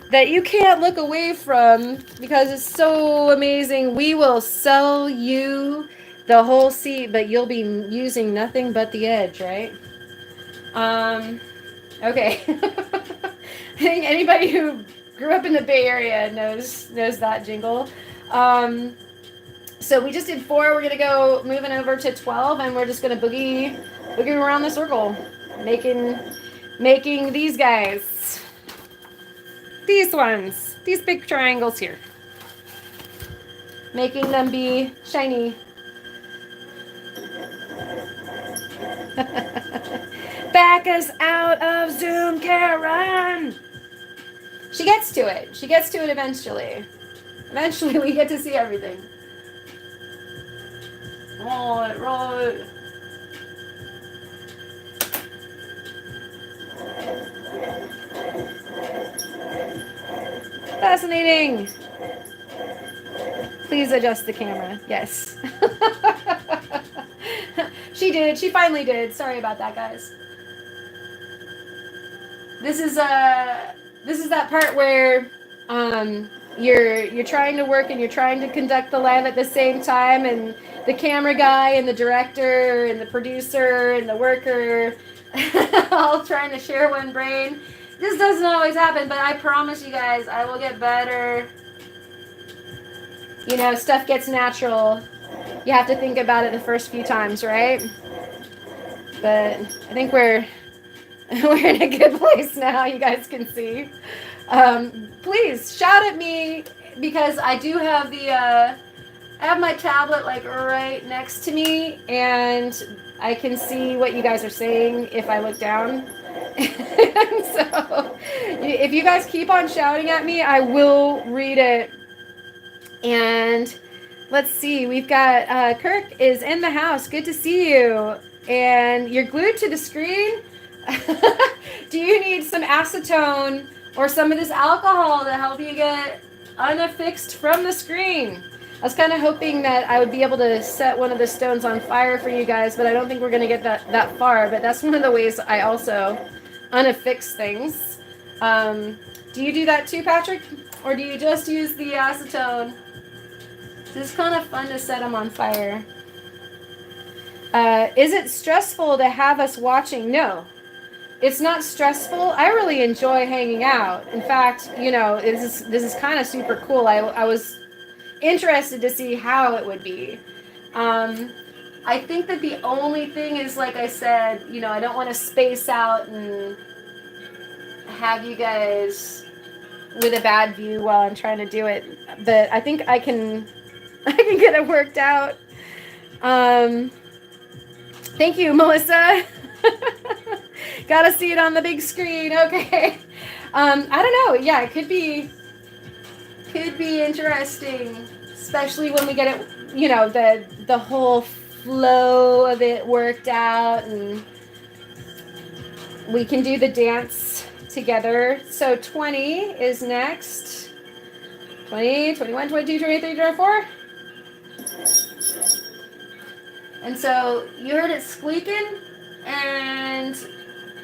that you can't look away from because it's so amazing. We will sell you the whole seat, but you'll be using nothing but the edge, right? Okay. I think anybody who grew up in the Bay Area knows that jingle. So we just did 4. We're gonna go moving over to 12, and we're just gonna boogie around the circle, making these guys, these ones, these big triangles here. making them be shiny. Back us out of Zoom, Karen! She gets to it. She gets to it eventually. Eventually we get to see everything. Right, right. Fascinating. Please adjust the camera. Yes. She did. She finally did. Sorry about that, guys. This is that part where you're trying to work and you're trying to conduct the live at the same time, and the camera guy and the director and the producer and the worker all trying to share one brain. This doesn't always happen, but I promise you guys, I will get better. You know, stuff gets natural. You have to think about it the first few times, right? But I think we're in a good place now, you guys can see. Please shout at me, because I do have I have my tablet like right next to me, and I can see what you guys are saying if I look down. And so if you guys keep on shouting at me, I will read it. And let's see, we've got Kirk is in the house. Good to see you. And you're glued to the screen. Do you need some acetone or some of this alcohol to help you get unaffixed from the screen? I was kind of hoping that I would be able to set one of the stones on fire for you guys, but I don't think we're going to get that far. But that's one of the ways I also unaffix things. Do you do that too, Patrick? Or do you just use the acetone? This is kind of fun to set them on fire. Is it stressful to have us watching? No, it's not stressful. I really enjoy hanging out. In fact, you know, this is kind of super cool. I was interested to see how it would be. I think that the only thing is, like I said, you know, I don't want to space out and have you guys with a bad view while I'm trying to do it. But I think I can get it worked out. Thank you, Melissa. Gotta see it on the big screen. Okay. I don't know. Yeah, it could be interesting, especially when we get it, you know, the whole flow of it worked out, and we can do the dance together. So 20 is next. 20, 21, 22, 23, 24. And so you heard it squeaking, and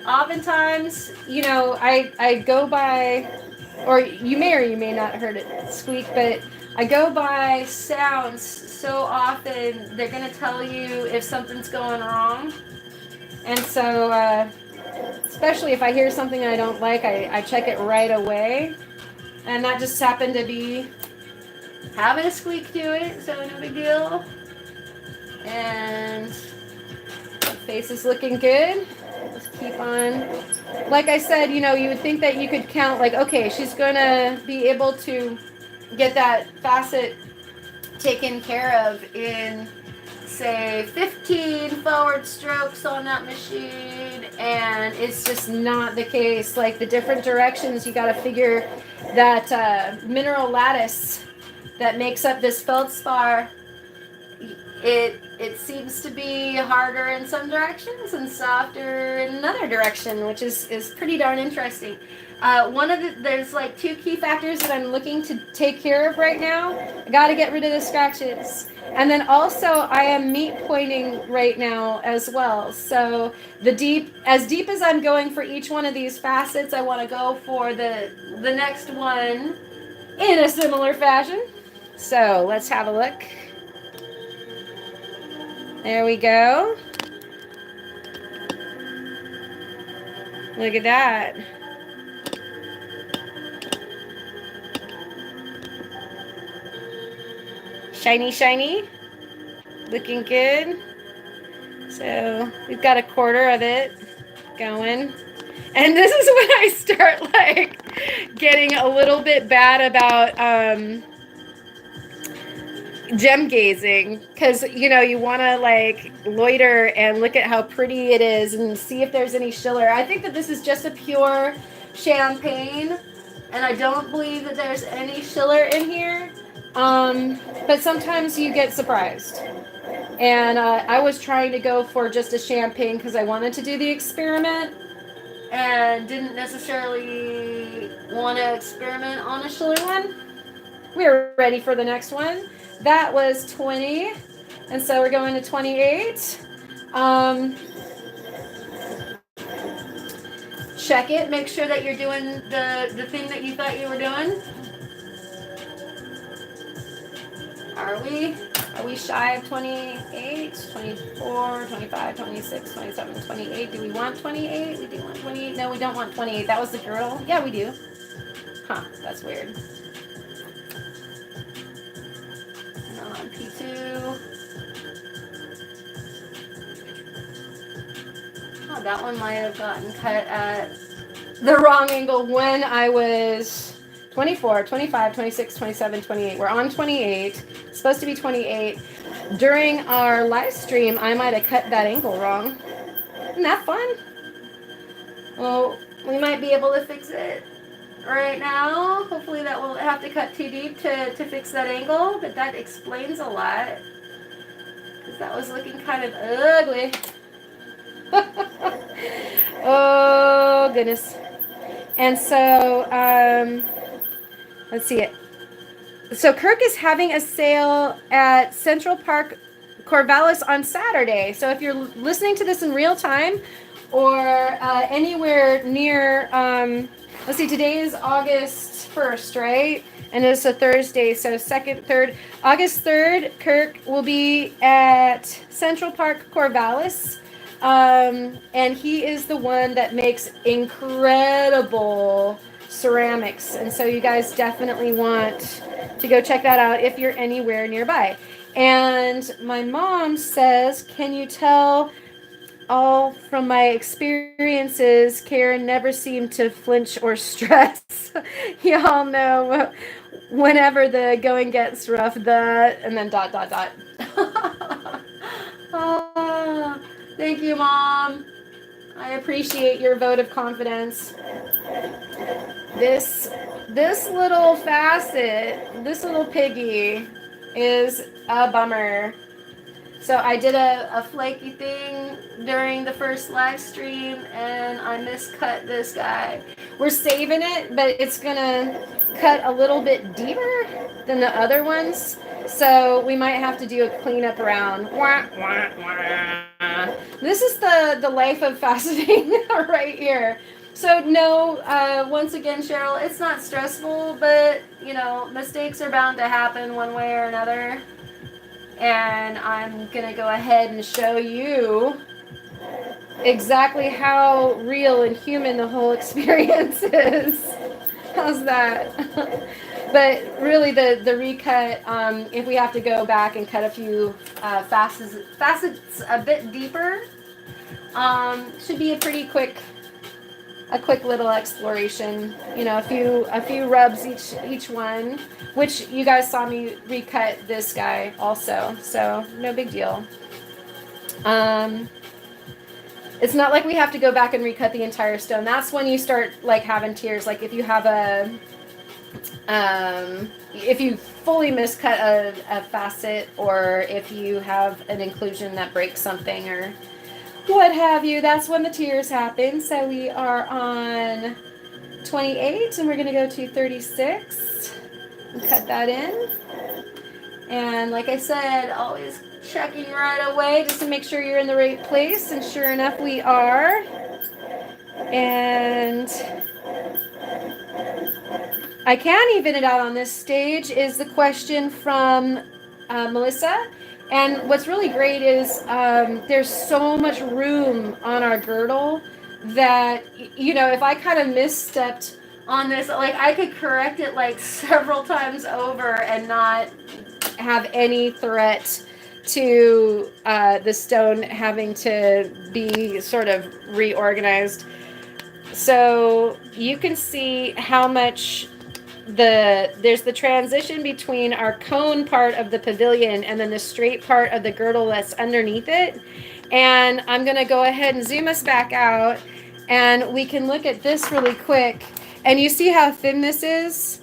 oftentimes, you know, I go by, or you may not have heard it squeak, but I go by sounds so often, they're going to tell you if something's going wrong. And so, especially if I hear something I don't like, I check it right away. And that just happened to be having a squeak to it, so no big deal. And the face is looking good. Let's keep on. Like I said, you know, you would think that you could count, like, okay, she's going to be able to get that facet taken care of in, say, 15 forward strokes on that machine, and it's just not the case. Like, the different directions, you got to figure that mineral lattice that makes up this feldspar, it seems to be harder in some directions and softer in another direction, which is pretty darn interesting. There's like two key factors that I'm looking to take care of right now. I got to get rid of the scratches. And then also I am meat pointing right now as well. So as deep as I'm going for each one of these facets, I want to go for the next one in a similar fashion. So let's have a look. There we go. Look at that. Shiny, shiny. Looking good. So we've got a quarter of it going. And this is when I start like getting a little bit bad about gem gazing, because you want to like loiter and look at how pretty it is and see if there's any schiller. I think that this is just a pure champagne, and I don't believe that there's any schiller in here, but sometimes you get surprised. And I was trying to go for just a champagne because I wanted to do the experiment and didn't necessarily want to experiment on a schiller one. We're ready for the next one. That was 20, and so we're going to 28. Check it. Make sure that you're doing the thing that you thought you were doing. Are we shy of 28, 24, 25, 26, 27, 28? Do we want 28? We do want 28. No, we don't want 28. That was the girdle. Yeah, we do. Huh, that's weird. On P2. Oh, that one might have gotten cut at the wrong angle when I was 24, 25, 26, 27, 28. We're on 28. It's supposed to be 28. During our live stream, I might have cut that angle wrong. Isn't that fun? Well, we might be able to fix it right now. Hopefully that won't have to cut too deep to fix that angle, but that explains a lot, because that was looking kind of ugly. Oh goodness. And so let's see it. So Kirk is having a sale at Central Park Corvallis on Saturday. So if you're listening to this in real time, or anywhere near let's see, today is August 1st, right? And it's a Thursday, so August 3rd, Kirk will be at Central Park Corvallis. And he is the one that makes incredible ceramics. And so you guys definitely want to go check that out if you're anywhere nearby. And my mom says, can you tell all from my experiences, Karen never seemed to flinch or stress. Y'all know whenever the going gets rough, and then ... Oh, thank you, Mom. I appreciate your vote of confidence. This little facet, this little piggy is a bummer. So I did a flaky thing during the first live stream, and I miscut this guy. We're saving it, but it's gonna cut a little bit deeper than the other ones. So we might have to do a cleanup round. Wah, wah, wah. This is the life of faceting right here. So no, once again, Cheryl, it's not stressful, but mistakes are bound to happen one way or another. And I'm gonna go ahead and show you exactly how real and human the whole experience is. How's that? But really the recut, if we have to go back and cut a few facets a bit deeper, should be a pretty quick little exploration. A few rubs each one, which you guys saw me recut this guy also, so no big deal. It's not like we have to go back and recut the entire stone. That's when you start like having tears. Like if you have if you fully miscut a facet, or if you have an inclusion that breaks something or what have you, that's when the tears happen. So we are on 28 and we're going to go to 36 and cut that in. And like I said, always checking right away just to make sure you're in the right place, and sure enough we are. And I can even it out on this stage is the question from Melissa. And what's really great is there's so much room on our girdle that, if I kind of misstepped on this, like I could correct it like several times over and not have any threat to the stone having to be sort of reorganized. So you can see how much there's the transition between our cone part of the pavilion and then the straight part of the girdle that's underneath it. And I'm going to go ahead and zoom us back out, and we can look at this really quick. And you see how thin this is?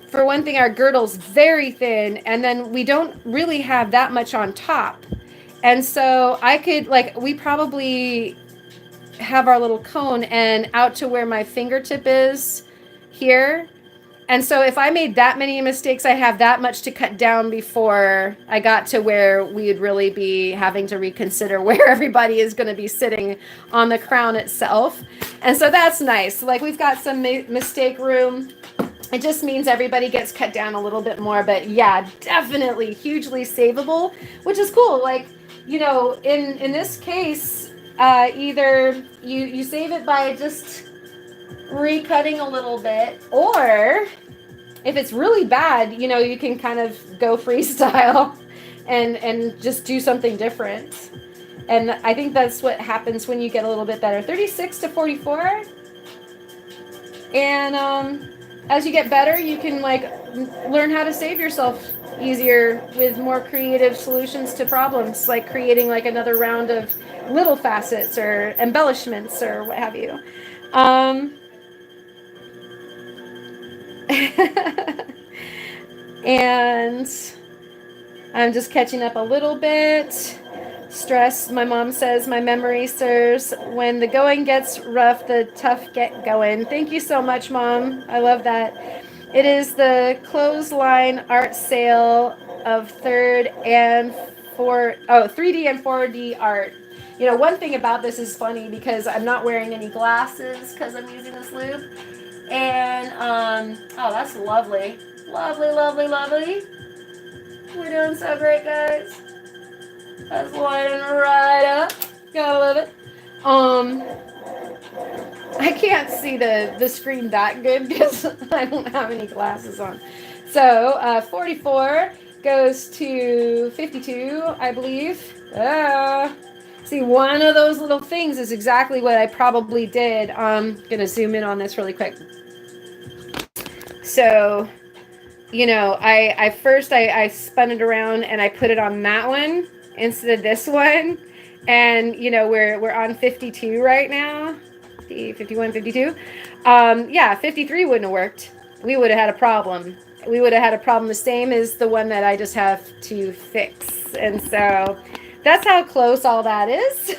For one thing, our girdle's very thin, and then we don't really have that much on top. And so I could, like, we probably have our little cone and out to where my fingertip is here. And so if I made that many mistakes, I have that much to cut down before I got to where we'd really be having to reconsider where everybody is going to be sitting on the crown itself. And so that's nice. Like, we've got some mistake room. It just means everybody gets cut down a little bit more. But yeah, definitely hugely savable, which is cool. Like, you know, in this case, either you save it by just recutting a little bit, or if it's really bad, you know, you can kind of go freestyle and just do something different. And I think that's what happens when you get a little bit better. 36 to 44. And as you get better, you can like learn how to save yourself easier with more creative solutions to problems, like creating like another round of little facets or embellishments or what have you. And I'm just catching up a little bit. Stress, my mom says, my memory serves. When the going gets rough, the tough get going. Thank you so much, Mom. I love that. It is the clothesline art sale of 3D and 4D art. You know, one thing about this is funny because I'm not wearing any glasses because I'm using this loop. And, oh, that's lovely. Lovely, lovely, lovely. We're doing so great, guys. That's lining right up. Gotta love it. I can't see the screen that good because I don't have any glasses on. So, 44 goes to 52, I believe. See, one of those little things is exactly what I probably did. I'm going to zoom in on this really quick. So, you know, I first spun it around and I put it on that one instead of this one. And, you know, we're on 52 right now. 51, 52. Yeah, 53 wouldn't have worked. We would have had a problem. We would have had a problem the same as the one that I just have to fix. And so that's how close all that is.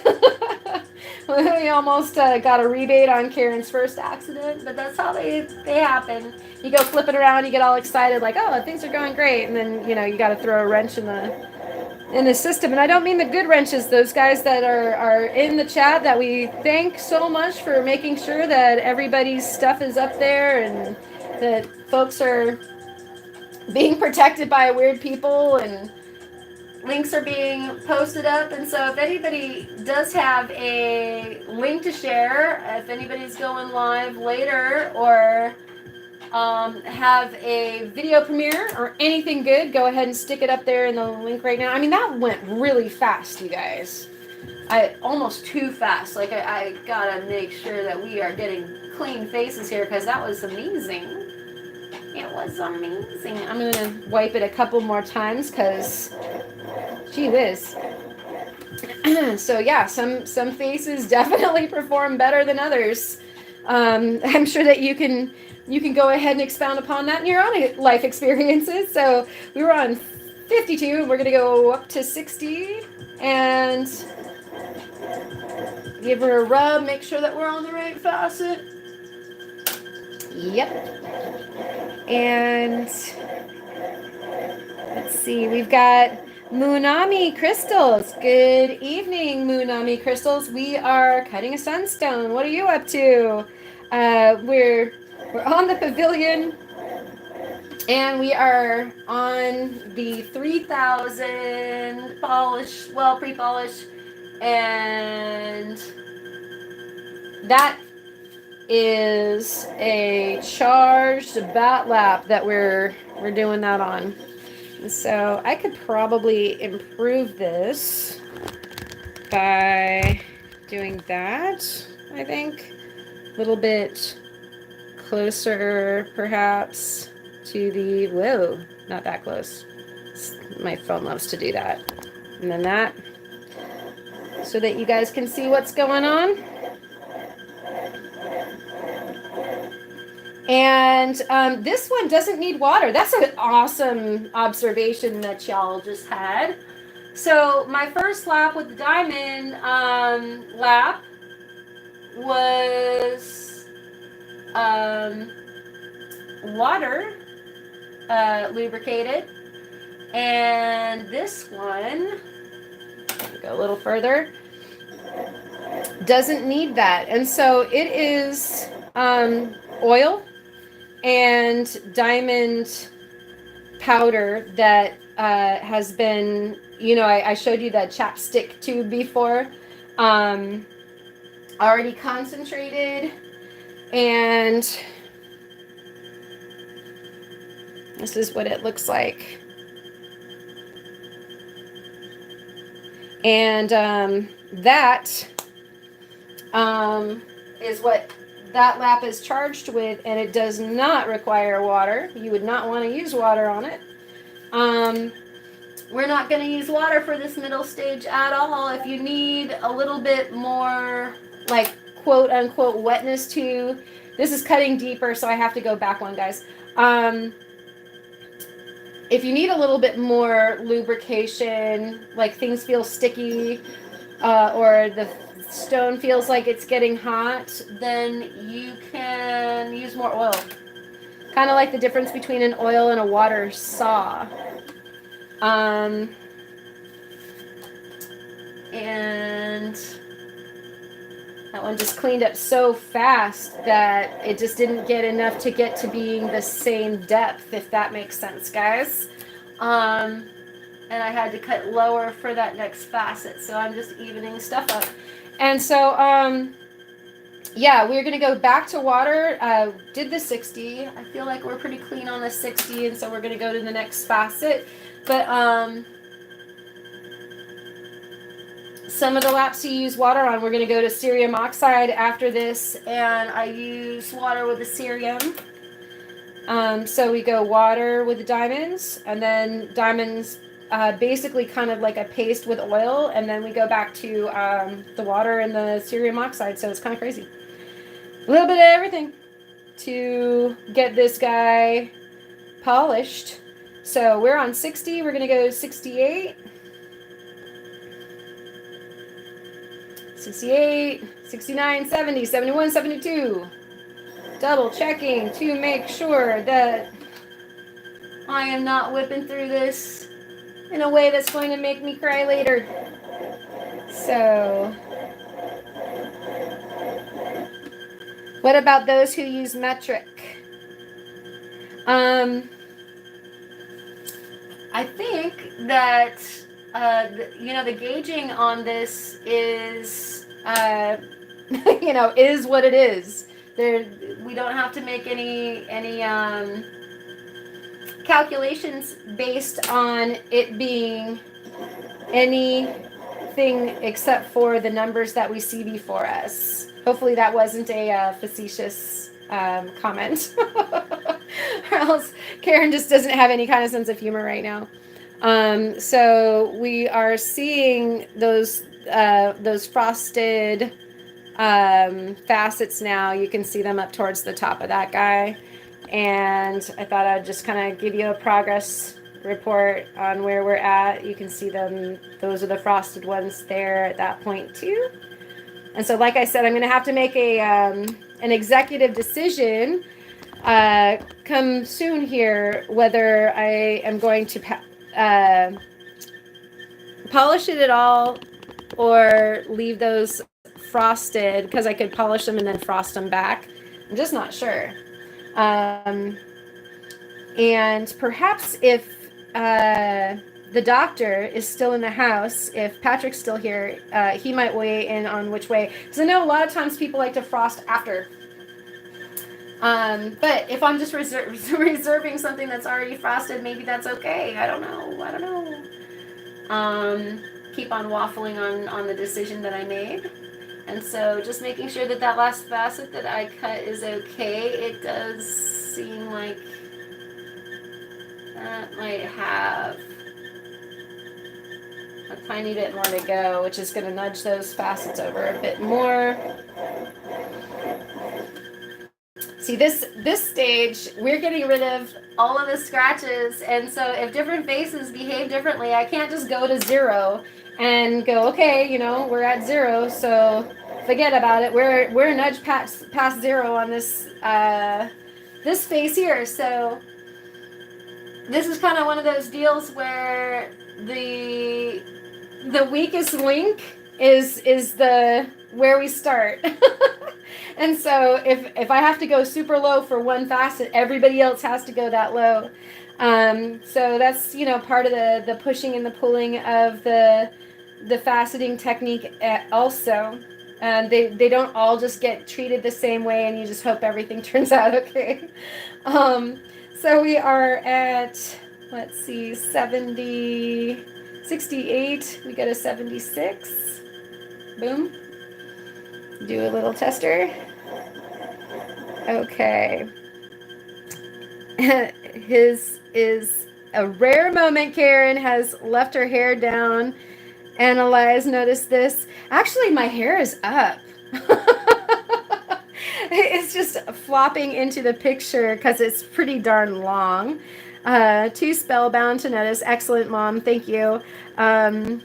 We almost got a rebate on Karen's first accident, but that's how they happen. You go flip it around, you get all excited, like, oh, things are going great, and then, you know, you got to throw a wrench in the system. And I don't mean the good wrenches, those guys that are in the chat that we thank so much for making sure that everybody's stuff is up there and that folks are being protected by weird people and links are being posted up. And so if anybody does have a link to share, if anybody's going live later or have a video premiere or anything good, go ahead and stick it up there in the link right now. I mean, that went really fast, you guys. Almost too fast. Like, I gotta make sure that we are getting clean faces here because that was amazing. It was amazing. I'm gonna wipe it a couple more times because gee whiz. So yeah, some faces definitely perform better than others. I'm sure that you can go ahead and expound upon that in your own life experiences. So we were on 52 and we're going to go up to 60 and give her a rub, make sure that we're on the right facet. Yep. And let's see, we've got Moonami Crystals. Good evening, Moonami Crystals. We are cutting a sunstone. What are you up to? We're on the pavilion, and we are on the 3000 polish, well, pre-polish, and that is a charged bat lap that we're doing that on. So I could probably improve this by doing that, I think. A little bit closer perhaps to the, whoa, not that close. My phone loves to do that. And then that, so that you guys can see what's going on. And this one doesn't need water. That's an awesome observation that y'all just had. So my first lap with the diamond lap was water lubricated. And this one, go a little further, doesn't need that. And so it is oil and diamond powder that has been, you know, I showed you that chapstick tube before, already concentrated, and this is what it looks like. And that is what that lap is charged with, and it does not require water. You would not want to use water on it. We're not going to use water for this middle stage at all. If you need a little bit more, like, quote unquote wetness to, this is cutting deeper, so I have to go back one, guys. If you need a little bit more lubrication, like things feel sticky, or the stone feels like it's getting hot, then you can use more oil. Kind of like the difference between an oil and a water saw. And that one just cleaned up so fast that it just didn't get enough to get to being the same depth, if that makes sense, guys. And I had to cut lower for that next facet, so I'm just evening stuff up. And so, yeah, we're going to go back to water. Did the 60. I feel like we're pretty clean on the 60, and so we're going to go to the next facet. But some of the laps you use water on, we're going to go to cerium oxide after this, and I use water with the cerium. So we go water with the diamonds, and then diamonds basically kind of like a paste with oil, and then we go back to the water and the cerium oxide. So it's kind of crazy. A little bit of everything to get this guy polished. So we're on 60. We're going to go 68. 68, 69, 70, 71, 72. Double checking to make sure that I am not whipping through this in a way that's going to make me cry later. So, what about those who use metric? I think that you know, the gauging on this is you know, is what it is. We don't have to make any calculations based on it being anything except for the numbers that we see before us. Hopefully that wasn't a facetious comment. Or else Karen just doesn't have any kind of sense of humor right now. So we are seeing those frosted facets now. You can see them up towards the top of that guy. And I thought I'd just kind of give you a progress report on where we're at. You can see them. Those are the frosted ones there at that point too. And so, like I said, I'm going to have to make an executive decision come soon here, whether I am going to polish it at all or leave those frosted, because I could polish them and then frost them back. I'm just not sure. And perhaps if the doctor is still in the house, if Patrick's still here, he might weigh in on which way. Because I know a lot of times people like to frost after. But if I'm just reserving something that's already frosted, maybe that's okay. I don't know. Keep on waffling on the decision that I made. And so just making sure that that last facet that I cut is okay. It does seem like that might have a tiny bit more to go, which is going to nudge those facets over a bit more. See, this stage, we're getting rid of all of the scratches, and so if different faces behave differently, I can't just go to 0 and go, okay, you know, we're at 0, so forget about it. We're a nudge past 0 on this this face here. So this is kind of one of those deals where the weakest link is the where we start. And so if I have to go super low for one facet, everybody else has to go that low. So that's, you know, part of the pushing and the pulling of the faceting technique also. They don't all just get treated the same way and you just hope everything turns out okay. So we are at, let's see, 68. We got a 76. Boom. Do a little tester. Okay. His is a rare moment. Karen has left her hair down. Analyze, notice this. Actually, my hair is up. It's just flopping into the picture because it's pretty darn long. Too spellbound to notice. Excellent, Mom. Thank you. Extender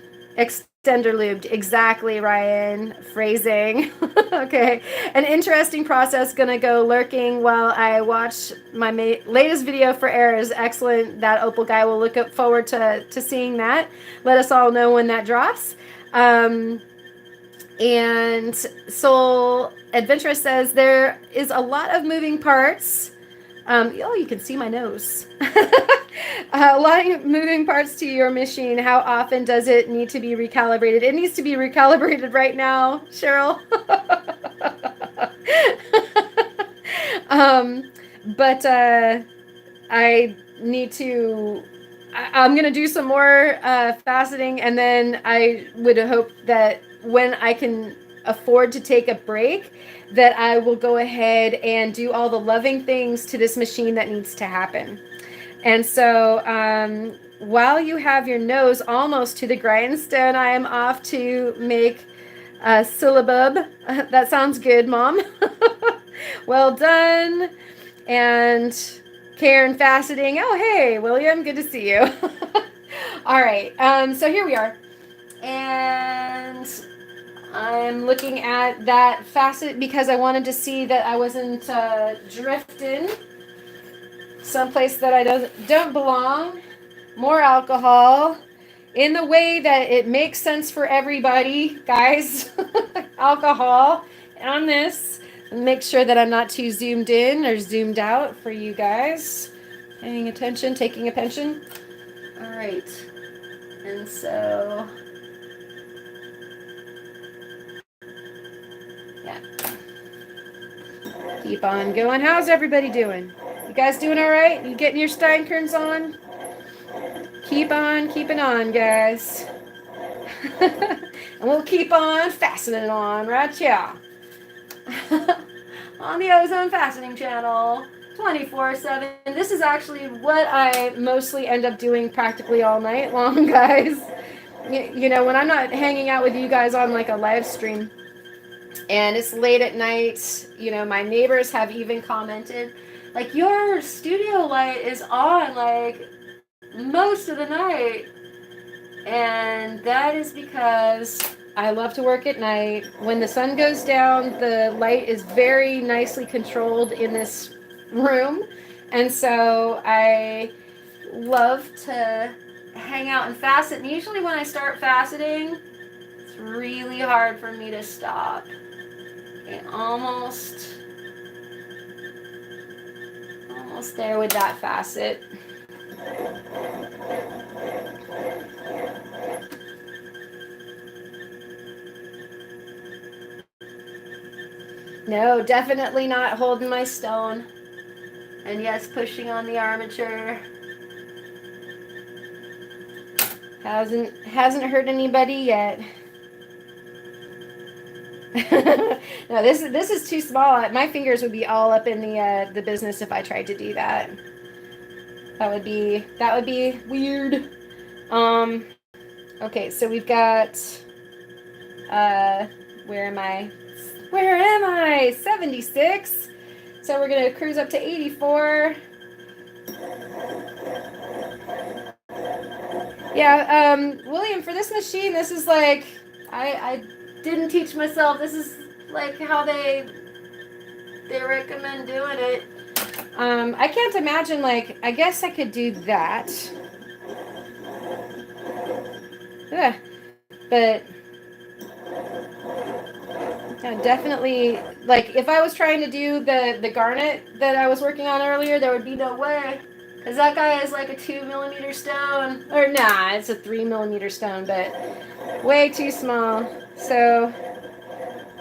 lubed. Exactly, Ryan. Phrasing. Okay. An interesting process going to go lurking while I watch my latest video for errors. Excellent. That Opal guy will look forward to seeing that. Let us all know when that drops. And Soul Adventurous says there is a lot of moving parts. Oh, you can see my nose. A lot of moving parts to your machine. How often does it need to be recalibrated? It needs to be recalibrated right now, Cheryl. But I need to... I'm going to do some more faceting, and then I would hope that when I can afford to take a break, that I will go ahead and do all the loving things to this machine that needs to happen. And so while you have your nose almost to the grindstone, I am off to make a syllabub. That sounds good, Mom. Well done. And Karen faceting. Oh, hey, William, good to see you. All right, so here we are. And I'm looking at that facet because I wanted to see that I wasn't drifting someplace that I don't belong. More alcohol in the way that it makes sense for everybody, guys. Alcohol on this. Make sure that I'm not too zoomed in or zoomed out for you guys. Paying attention, taking a pension. All right. And so... yeah. Keep on going. How's everybody doing? You guys doing all right? You getting your Steinkerns on? Keep on keeping on, guys. And we'll keep on fastening on, right? Yeah. On the Ozone Fastening channel, 24/7. This is actually what I mostly end up doing practically all night long, guys. You know, when I'm not hanging out with you guys on like a live stream and it's late at night, you know, my neighbors have even commented, like, your studio light is on like most of the night. And that is because I love to work at night. When the sun goes down, the light is very nicely controlled in this room. And so I love to hang out and facet. And usually when I start faceting, it's really hard for me to stop. Okay, almost there with that facet. No, definitely not holding my stone. And yes, pushing on the armature. Hasn't hurt anybody yet. No, this is too small. My fingers would be all up in the business if I tried to do that. That would be weird. Okay, so we've got where am I? Where am I? 76. So we're gonna cruise up to 84. Yeah, William, for this machine, this is like I didn't teach myself. This is like how they recommend doing it. I can't imagine, like, I guess I could do that. Yeah, but yeah, definitely, like, if I was trying to do the garnet that I was working on earlier, there would be no way. Because that guy is like a 2mm stone. Or nah, it's a 3mm stone, but way too small. So,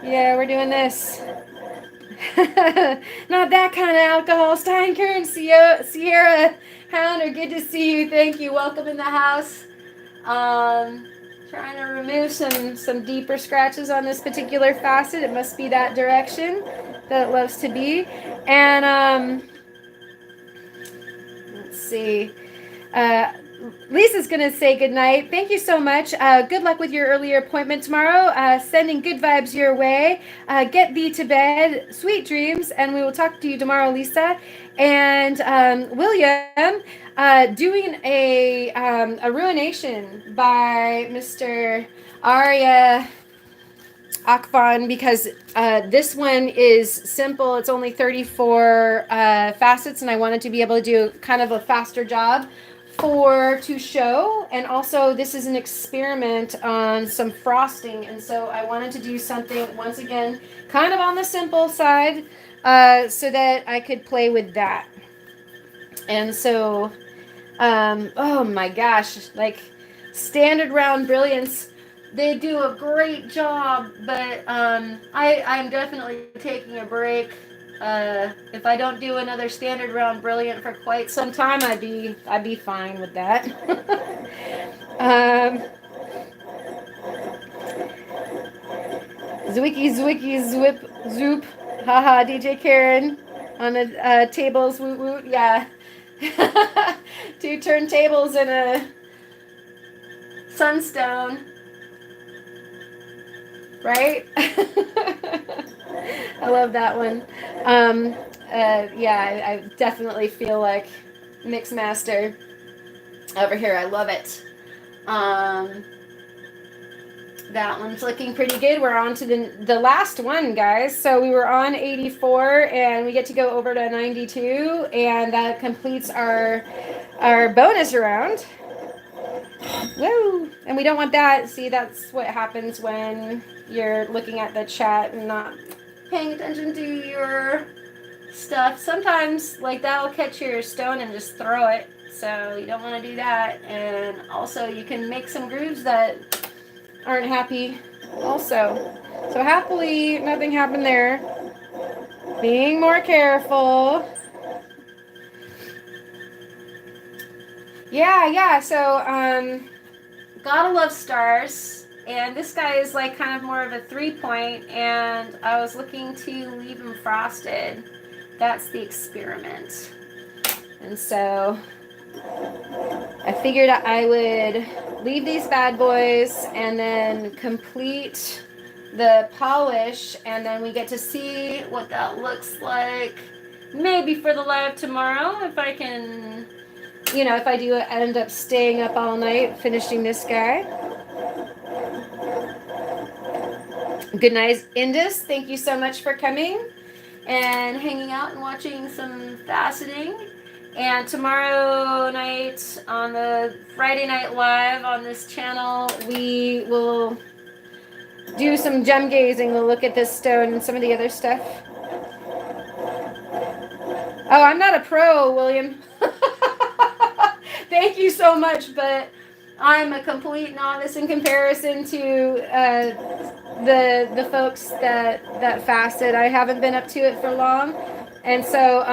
yeah, we're doing this. Not that kind of alcohol. Steinker and Sierra Hounder, good to see you. Thank you. Welcome in the house. Trying to remove some deeper scratches on this particular facet. It must be that direction that it loves to be. And let's see. Lisa's going to say goodnight. Thank you so much. Good luck with your earlier appointment tomorrow. Sending good vibes your way. Get thee to bed. Sweet dreams. And we will talk to you tomorrow, Lisa. And William, doing a ruination by Mr. Arya Akvan, because this one is simple. It's only 34 facets, and I wanted to be able to do kind of a faster job to show. And also, this is an experiment on some frosting, and so I wanted to do something, once again, kind of on the simple side, so that I could play with that. And so, oh my gosh, like, Standard Round Brilliance, they do a great job, but I'm definitely taking a break. If I don't do another Standard Round Brilliant for quite some time, I'd be fine with that. Zwicky Zwip Zoop, haha, DJ Karen on the tables, woot woot, yeah. 2 turntables and a Sunstone, right? I love that one. Yeah, I definitely feel like Mixmaster over here. I love it. That one's looking pretty good. We're on to the last one, guys. So we were on 84, and we get to go over to 92, and that completes our bonus round. Woo! And we don't want that. See, that's what happens when you're looking at the chat and not paying attention to your stuff. Sometimes, like, that'll catch your stone and just throw it. So you don't want to do that. And also, you can make some grooves that aren't happy also. So happily, nothing happened there. Being more careful. Yeah. So, gotta love stars. And this guy is like kind of more of a 3-point, and I was looking to leave him frosted. That's the experiment. And so I figured I would leave these bad boys and then complete the polish, and then we get to see what that looks like. Maybe for the live tomorrow, if I can, if I do end up staying up all night finishing this guy. Good night, Indus. Thank you so much for coming and hanging out and watching some faceting. And tomorrow night on the Friday Night Live on this channel, we will do some gem gazing. We'll look at this stone and some of the other stuff. Oh, I'm not a pro, William. Thank you so much, but I'm a complete novice in comparison to the folks that fasted. I haven't been up to it for long, and so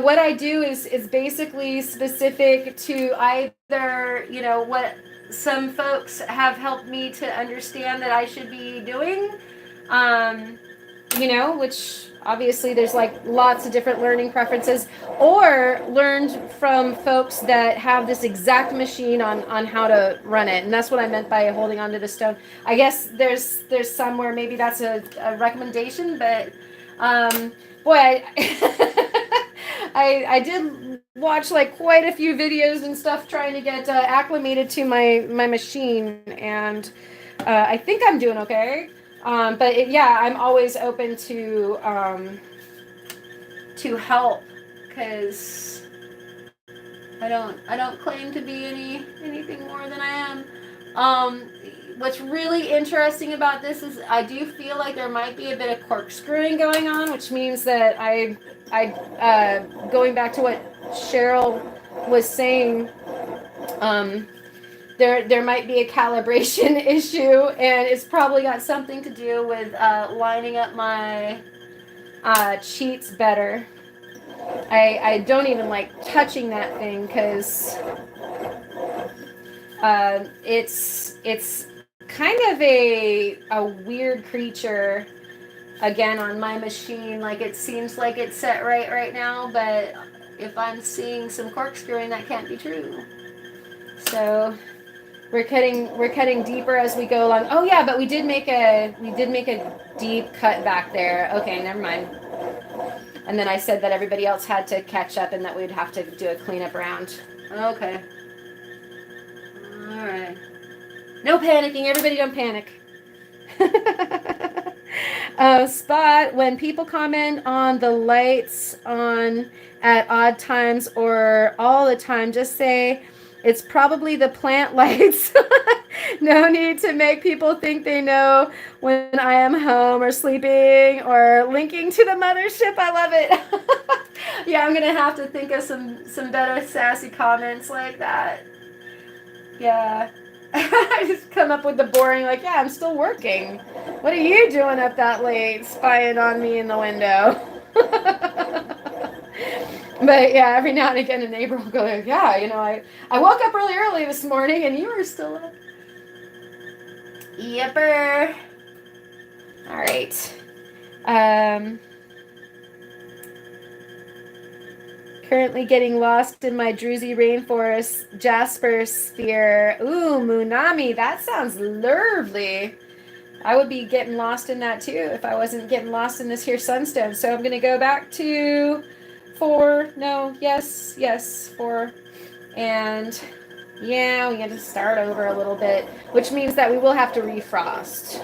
what I do is basically specific to either what some folks have helped me to understand that I should be doing, You know, which obviously there's like lots of different learning preferences, or learned from folks that have this exact machine on how to run it. And that's what I meant by holding onto the stone. I guess there's some where maybe that's a recommendation, but boy, I did watch like quite a few videos and stuff trying to get acclimated to my machine, and I think I'm doing okay. But yeah, I'm always open to help, because I don't claim to be anything more than I am. What's really interesting about this is I do feel like there might be a bit of corkscrewing going on, which means that I going back to what Cheryl was saying, there might be a calibration issue, and it's probably got something to do with lining up my cheats better. I don't even like touching that thing, because it's kind of a weird creature. Again, on my machine, like it seems like it's set right now, but if I'm seeing some corkscrewing, that can't be true. So we're cutting deeper as we go along. Oh yeah, but we did make a deep cut back there. Okay, never mind. And then I said that everybody else had to catch up and that we'd have to do a cleanup round. Okay. All right. No panicking. Everybody don't panic. Spot, when people comment on the lights on at odd times or all the time, just say it's probably the plant lights. No need to make people think they know when I am home or sleeping or linking to the mothership. I love it. Yeah, I'm going to have to think of some better sassy comments like that. Yeah. I just come up with the boring, like, yeah, I'm still working. What are you doing up that late, spying on me in the window? But yeah, every now and again a neighbor will go, like, yeah, you know, I woke up really early this morning and you were still up. Yepper. All right. Currently getting lost in my Druzy Rainforest Jasper sphere. Ooh, Munami, that sounds lovely. I would be getting lost in that too if I wasn't getting lost in this here sunstone. So I'm going to go back to 4. No, yes, 4. And yeah, we got to start over a little bit, which means that we will have to refrost.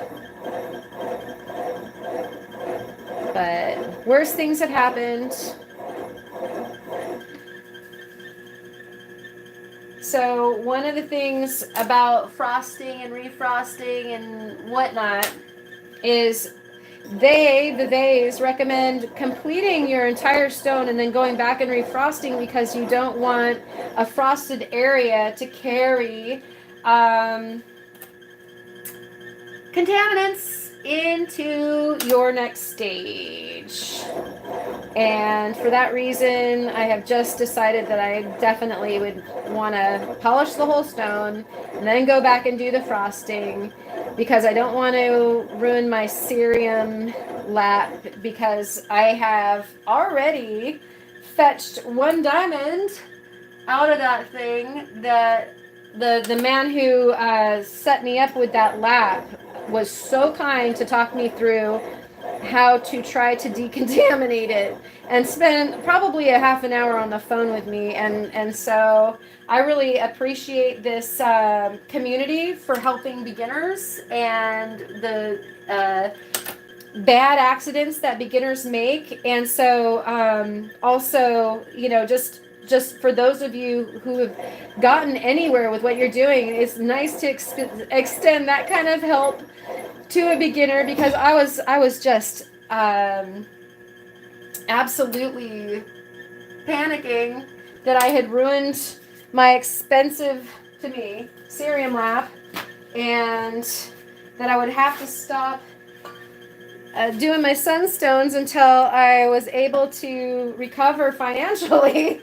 But worse things have happened. So one of the things about frosting and refrosting and whatnot is theys recommend completing your entire stone and then going back and refrosting, because you don't want a frosted area to carry contaminants into your next stage. And for that reason, I have just decided that I definitely would want to polish the whole stone and then go back and do the frosting, because I don't want to ruin my cerium lap, because I have already fetched 1 diamond out of that thing. That the man who set me up with that lap was so kind to talk me through how to try to decontaminate it, and spend probably a half an hour on the phone with me, and so I really appreciate this community for helping beginners and the bad accidents that beginners make. And so also, you know, just for those of you who have gotten anywhere with what you're doing, it's nice to extend that kind of help to a beginner, because I was just absolutely panicking that I had ruined my expensive, to me, cerium lap, and that I would have to stop doing my sunstones until I was able to recover financially.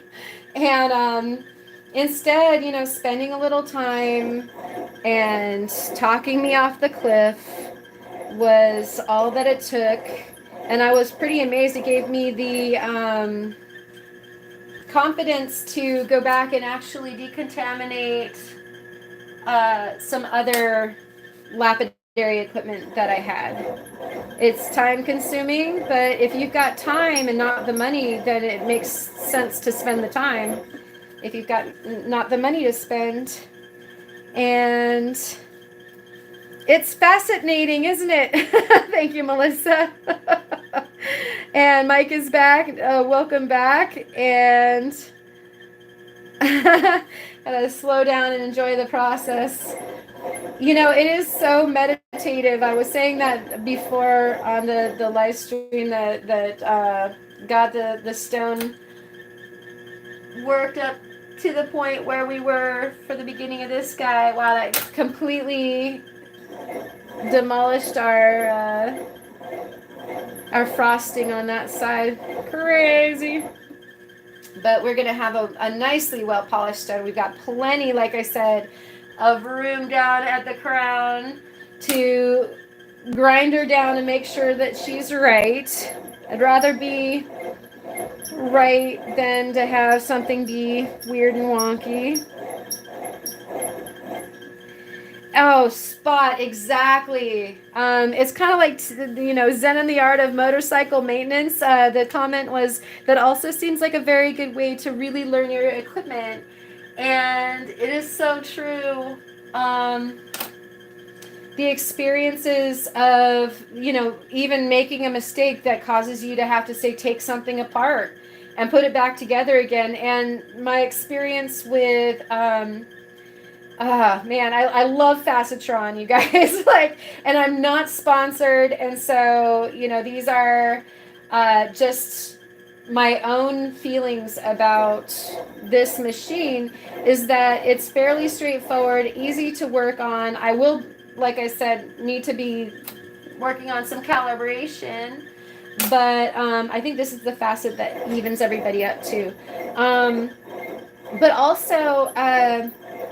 And instead, you know, spending a little time and talking me off the cliff was all that it took. And I was pretty amazed. It gave me the confidence to go back and actually decontaminate some other lapidary equipment that I had. It's time consuming, but if you've got time and not the money, then it makes sense to spend the time. If you've got not the money to spend. And it's fascinating, isn't it? Thank you, Melissa. And Mike is back. Welcome back. And gotta slow down and enjoy the process. You know, it is so meditative. I was saying that before on the live stream that got the stone worked up to the point where we were for the beginning of this guy. Wow, that completely demolished our frosting on that side. Crazy. But we're going to have a nicely well polished stone. We've got plenty, like I said, of room down at the crown to grind her down and make sure that she's right. I'd rather be right than to have something be weird and wonky. Oh, spot, exactly. It's kind of like, you know, Zen and the art of motorcycle maintenance. The comment was that also seems like a very good way to really learn your equipment. And it is so true. The experiences of, you know, even making a mistake that causes you to have to say, take something apart and put it back together again. And my experience with, man, I love Facetron, you guys. Like, and I'm not sponsored. And so, you know, these are just my own feelings about this machine is that it's fairly straightforward, easy to work on. I will, like I said, need to be working on some calibration, but I think this is the facet that evens everybody up too. But also,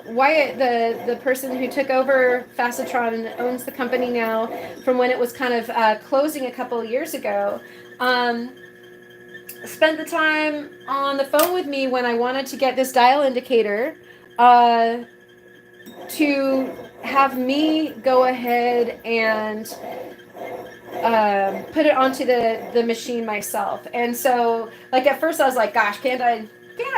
Wyatt, the person who took over Facetron and owns the company now from when it was kind of closing a couple of years ago, spent the time on the phone with me when I wanted to get this dial indicator to have me go ahead and put it onto the machine myself. And so, like, at first I was like, gosh, can't I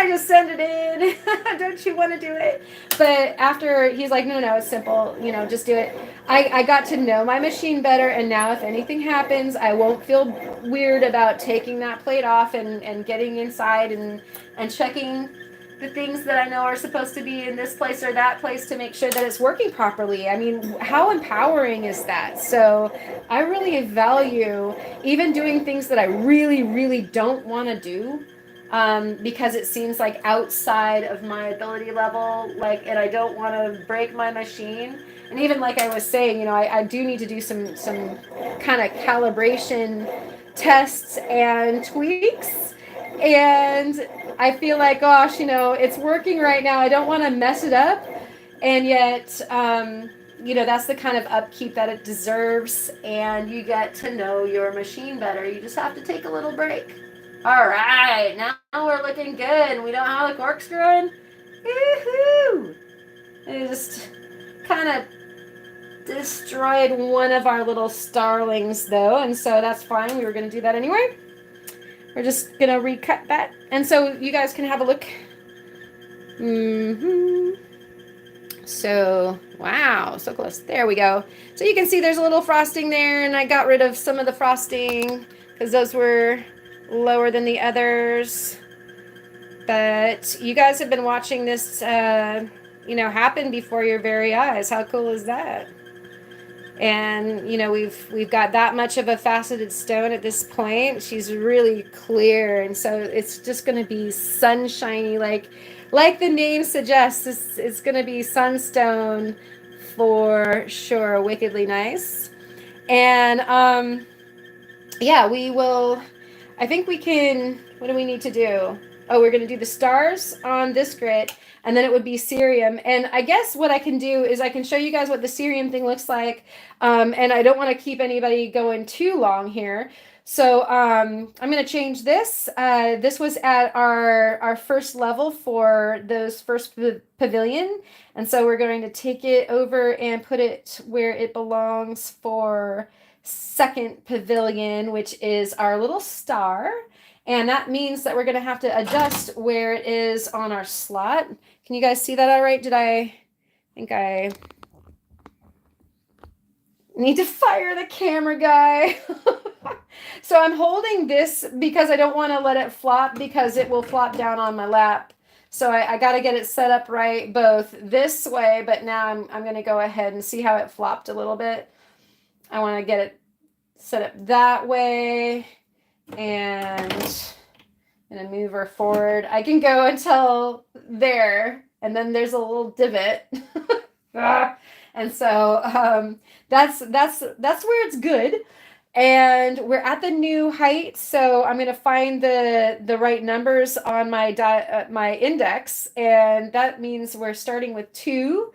just send it in? Don't you want to do it? But after he's like, no, it's simple, you know, just do it. I got to know my machine better, and now if anything happens, I won't feel weird about taking that plate off and getting inside and checking the things that I know are supposed to be in this place or that place to make sure that it's working properly. I mean, how empowering is that? So I really value even doing things that I really, really don't want to do. Because it seems like outside of my ability level, like, and I don't want to break my machine. And even like I was saying, you know, I do need to do some kind of calibration tests and tweaks. And I feel like, gosh, you know, it's working right now. I don't want to mess it up. And yet, you know, that's the kind of upkeep that it deserves. And you get to know your machine better. You just have to take a little break. All right, now we're looking good. We know how the cork's growing. Woohoo! It just kind of destroyed one of our little starlings, though, and so that's fine. We were going to do that anyway. We're just going to recut that, and so you guys can have a look. So, wow, so close. There we go. So you can see there's a little frosting there, and I got rid of some of the frosting because those were lower than the others. But you guys have been watching this, you know, happen before your very eyes. How cool is that? And, you know, we've got that much of a faceted stone at this point. She's really clear, and so it's just going to be sunshiny, like the name suggests. It's going to be sunstone for sure. Wickedly nice. And yeah, we will. I think we can. What do we need to do? Oh, we're going to do the stars on this grit, and then it would be cerium. And I guess what I can do is I can show you guys what the cerium thing looks like. And I don't want to keep anybody going too long here. So I'm going to change this. This was at our first level for those first pavilion. And so we're going to take it over and put it where it belongs for second pavilion, which is our little star. And that means that we're going to have to adjust where it is on our slot. Can you guys see that all right? I think I need to fire the camera guy. So I'm holding this because I don't want to let it flop because it will flop down on my lap. So I got to get it set up right both this way, but now I'm going to go ahead and see how it flopped a little bit. I want to get it set up that way. And I'm going to move her forward. I can go until there, and then there's a little divot. And so that's where it's good. And we're at the new height, so I'm going to find the right numbers on my index, and that means we're starting with 2.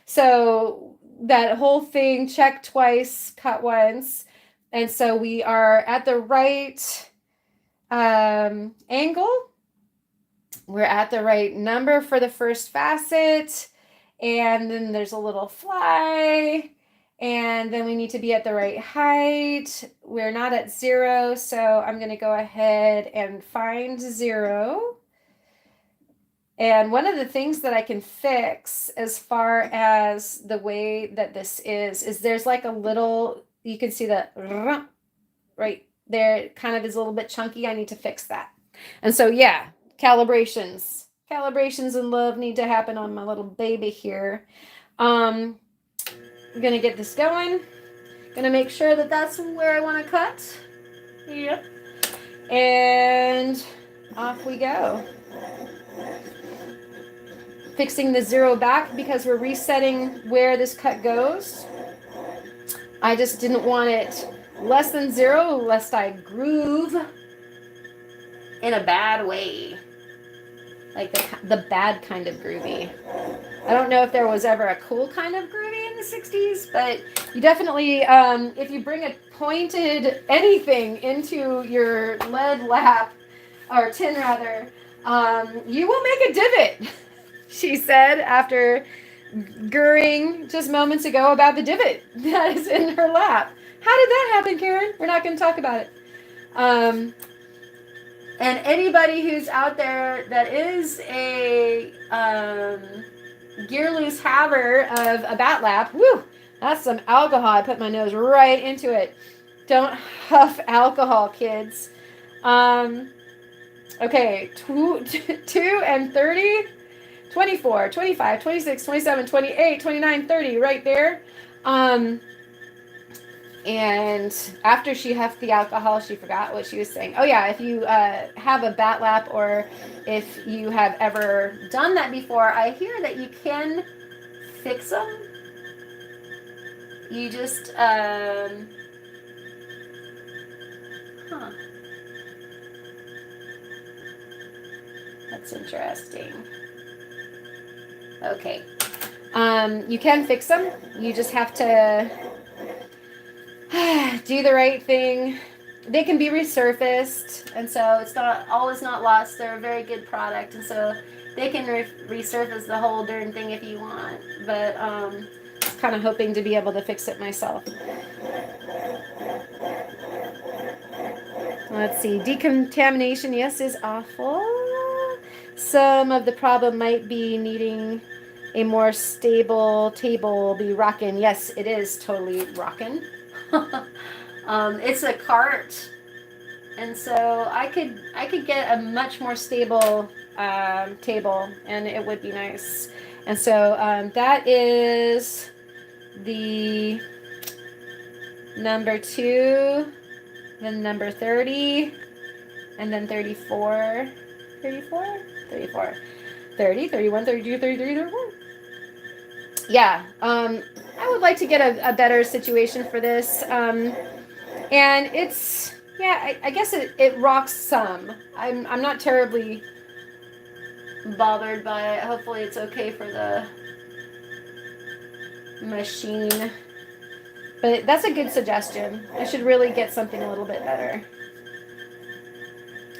So that whole thing, check twice, cut once. And so we are at the right angle. We're at the right number for the first facet. And then there's a little fly. And then we need to be at the right height. We're not at 0. So I'm going to go ahead and find 0. And one of the things that I can fix as far as the way that this is there's like a little, you can see that right there, it kind of is a little bit chunky. I need to fix that. And so, yeah, calibrations and love need to happen on my little baby here. I'm going to get this going. Going to make sure that that's where I want to cut. Yep. And off we go. Fixing the 0 back because we're resetting where this cut goes. I just didn't want it less than 0 lest I groove in a bad way. Like the bad kind of groovy. I don't know if there was ever a cool kind of groovy in the 60s, but you definitely, if you bring a pointed anything into your lead lap, or tin rather, you will make a divot, she said after gurring just moments ago about the divot that is in her lap. How did that happen, Karen? We're not going to talk about it. And anybody who's out there that is a gear loose haver of a bat lap, woo, that's some alcohol. I put my nose right into it. Don't huff alcohol, kids. Okay, 2 and 30, 24, 25, 26, 27, 28, 29, 30, right there. And after she huffed the alcohol, she forgot what she was saying. Oh yeah, if you have a bat lap or if you have ever done that before, I hear that you can fix them. You just, That's interesting. Okay. You can fix them. You just have to do the right thing. They can be resurfaced, and so it's not lost. They're a very good product, and so they can resurface the whole darn thing if you want. But just kind of hoping to be able to fix it myself. Let's see. Decontamination, yes, is awful. Some of the problem might be needing a more stable table. Be rocking. Yes, it is totally rocking. It's a cart, and so I could get a much more stable table, and it would be nice. And so that is the number 2, then number 30, and then 34, 34, 34, 30, 31, 32, 33, 34. Yeah, I would like to get a better situation for this. And it's, yeah, I guess it rocks some. I'm not terribly bothered by it. Hopefully it's okay for the machine. But that's a good suggestion. I should really get something a little bit better.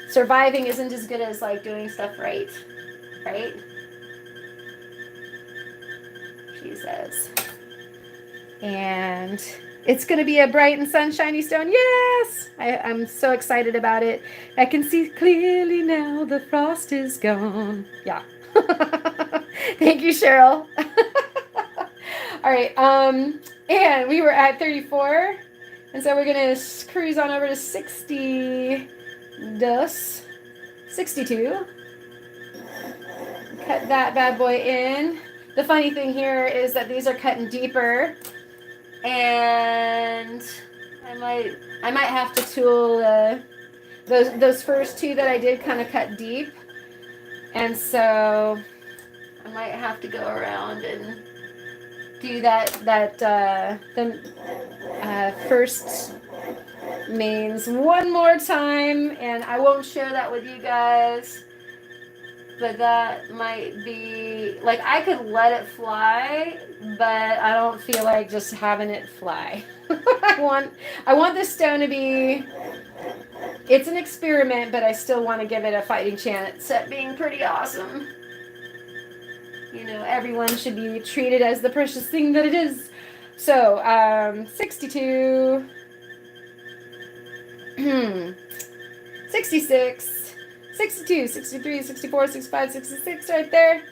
Surviving isn't as good as like doing stuff right? She says. And it's going to be a bright and sunshiny stone. Yes! I'm so excited about it. I can see clearly now the frost is gone. Yeah. Thank you, Cheryl. All right. And we were at 34. And so we're going to cruise on over to 62. Cut that bad boy in. The funny thing here is that these are cutting deeper. And I might have to tool those first two that I did kind of cut deep, and so I might have to go around and do the first mains one more time, and I won't share that with you guys. But that might be, like, I could let it fly, but I don't feel like just having it fly. I want this stone to be, it's an experiment, but I still want to give it a fighting chance at being pretty awesome. You know, everyone should be treated as the precious thing that it is. So, 62, 66, 62, 63, 64, 65, 66 right there.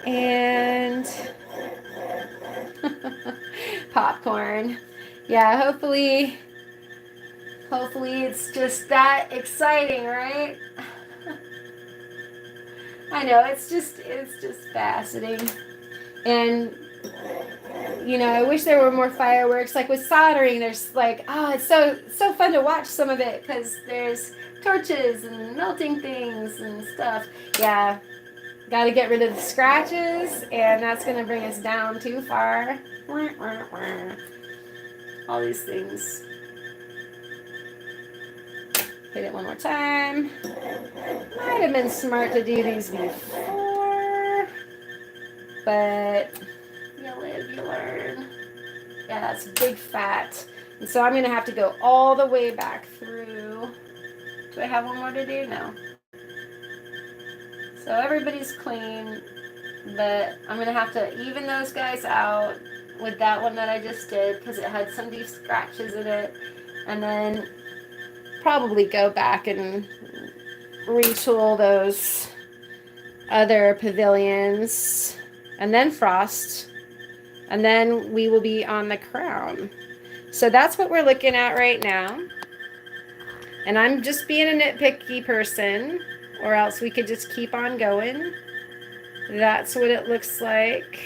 And popcorn. Yeah, hopefully it's just that exciting, right? I know, it's just fascinating. And you know, I wish there were more fireworks. Like with soldering, there's like, oh, it's so fun to watch some of it because there's torches and melting things and stuff. Yeah, got to get rid of the scratches, and that's going to bring us down too far. All these things. Hit it one more time. Might have been smart to do these before, but you live, you learn. Yeah, that's big fat. And so I'm going to have to go all the way back through. Do I have one more to do? No. So everybody's clean, but I'm going to have to even those guys out with that one that I just did because it had some deep scratches in it. And then probably go back and retool those other pavilions. And then frost. And then we will be on the crown. So that's what we're looking at right now. And I'm just being a nitpicky person, or else we could just keep on going. That's what it looks like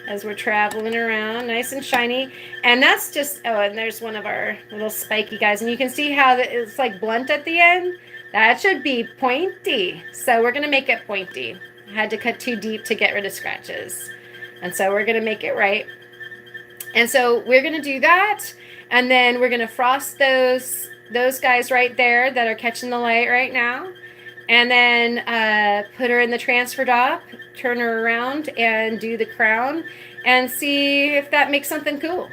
as we're traveling around, nice and shiny. And that's just, oh, and there's one of our little spiky guys. And you can see how it's like blunt at the end. That should be pointy. So we're going to make it pointy. I had to cut too deep to get rid of scratches. And so we're going to make it right. And so we're going to do that. And then we're going to frost those guys right there that are catching the light right now. And then put her in the transfer dock, turn her around and do the crown and see if that makes something cool.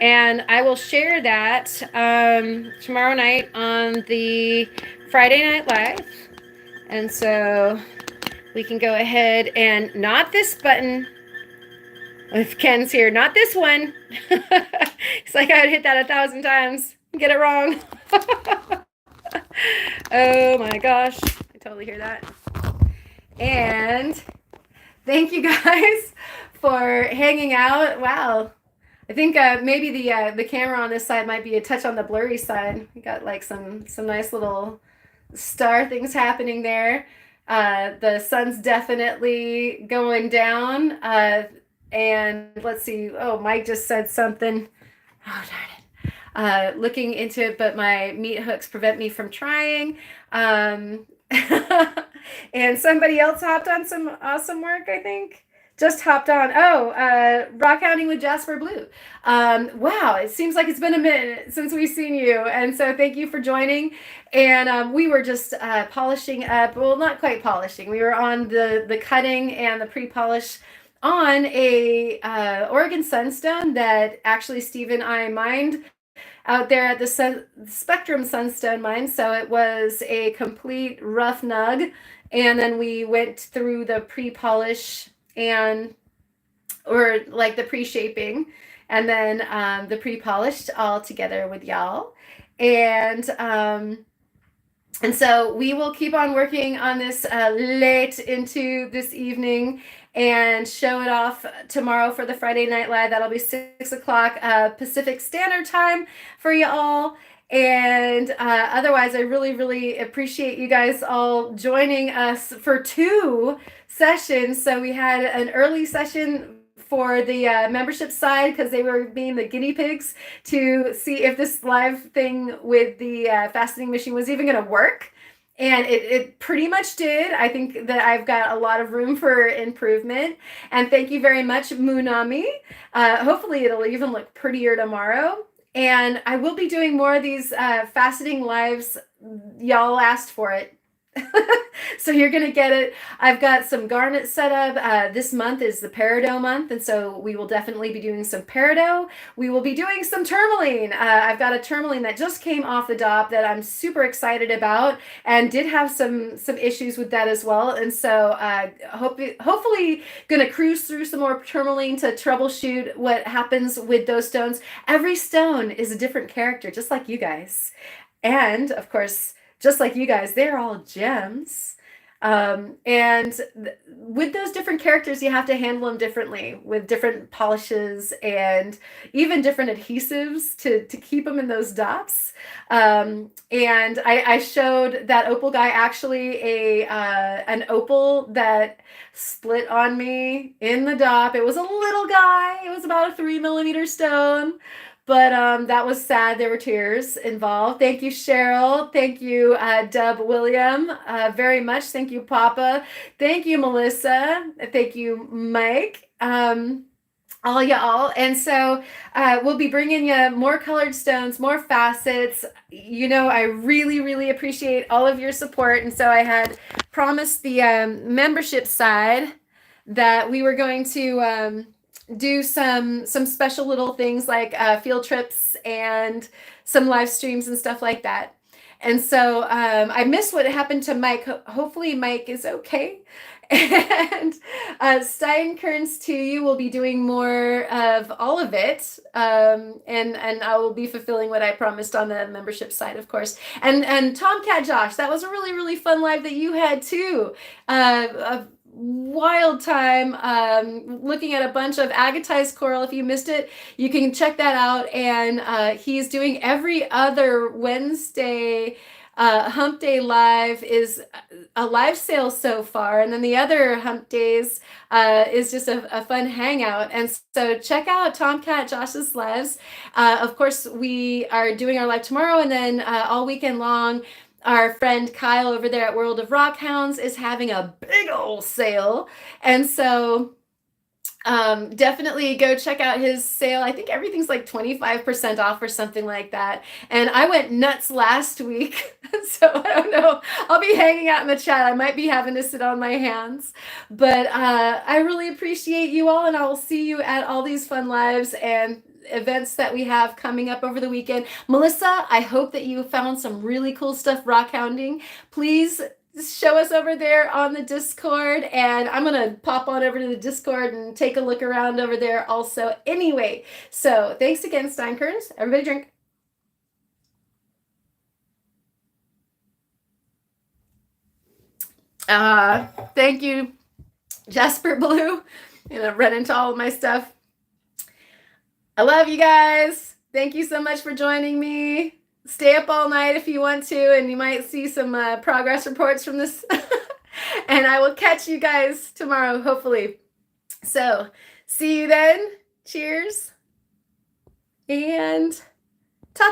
And I will share that tomorrow night on the Friday Night Live. And so we can go ahead and not this button. If Ken's here, not this one. It's like I would hit that 1,000 times and get it wrong. Oh my gosh, I totally hear that. And thank you guys for hanging out. Wow, I think maybe the camera on this side might be a touch on the blurry side. We got like some nice little star things happening there. The sun's definitely going down. And let's see. Oh, Mike just said something. Oh, darn it. Looking into it, but my meat hooks prevent me from trying. And somebody else hopped on some awesome work, I think. just hopped on. Oh, rock hounding with Jasper Blue. Wow, it seems like it's been a minute since we've seen you, and so thank you for joining. And we were just polishing up. Well, not quite polishing. We were on the cutting and the pre-polish on a Oregon Sunstone that actually Steve and I mined out there at the Spectrum Sunstone mine. So it was a complete rough nug, and then we went through the pre-polish and or like the pre-shaping and then the pre-polished all together with y'all. And so we will keep on working on this late into this evening and show it off tomorrow for the Friday Night Live. That'll be 6 o'clock Pacific Standard Time for you all. And otherwise, I really, really appreciate you guys all joining us for 2 sessions. So we had an early session for the membership side because they were being the guinea pigs to see if this live thing with the faceting machine was even going to work. And it pretty much did. I think that I've got a lot of room for improvement. And thank you very much, Munami. Hopefully it'll even look prettier tomorrow. And I will be doing more of these faceting lives. Y'all asked for it. So you're going to get it. I've got some garnet set up. This month is the peridot month, and so we will definitely be doing some peridot. We will be doing some tourmaline. I've got a tourmaline that just came off the dop that I'm super excited about and did have some issues with that as well. And so hopefully going to cruise through some more tourmaline to troubleshoot what happens with those stones. Every stone is a different character, just like you guys. And of course, just like you guys, they're all gems. And with those different characters, you have to handle them differently with different polishes and even different adhesives to keep them in those dots. And I showed that opal guy actually an opal that split on me in the dop. It was a little guy. It was about a 3mm stone. But that was sad. There were tears involved. Thank you, Cheryl. Thank you, Dub William, very much. Thank you, Papa. Thank you, Melissa. Thank you, Mike. All y'all. And so we'll be bringing you more colored stones, more facets. You know, I really, really appreciate all of your support. And so I had promised the membership side that we were going to do some special little things like field trips and some live streams and stuff like that. And so I missed what happened to Mike. Hopefully Mike is okay. And Steinkerns to you will be doing more of all of it. And I will be fulfilling what I promised on the membership side, of course. And Tomcat Josh, that was a really, really fun live that you had too. Wild time looking at a bunch of agatized coral. If you missed it, you can check that out. And he's doing every other Wednesday. Hump Day Live is a live sale so far, and then the other Hump Days is just a fun hangout. And so check out Tomcat Josh's lives. Of course, we are doing our live tomorrow, and then all weekend long, our friend Kyle over there at World of Rock Hounds is having a big old sale. And so definitely go check out his sale. I think everything's like 25% off or something like that. And I went nuts last week. So I don't know. I'll be hanging out in the chat. I might be having to sit on my hands. But I really appreciate you all, and I will see you at all these fun lives and events that we have coming up over the weekend. Melissa, I hope that you found some really cool stuff rock hounding. Please show us over there on the Discord, and I'm gonna pop on over to the Discord and take a look around over there also anyway. So thanks again, Steinkerns. Everybody drink. Thank you, Jasper Blue. I'm gonna run into all of my stuff. I love you guys. Thank you so much for joining me. Stay up all night if you want to, and you might see some progress reports from this. And I will catch you guys tomorrow, hopefully. So see you then. Cheers. And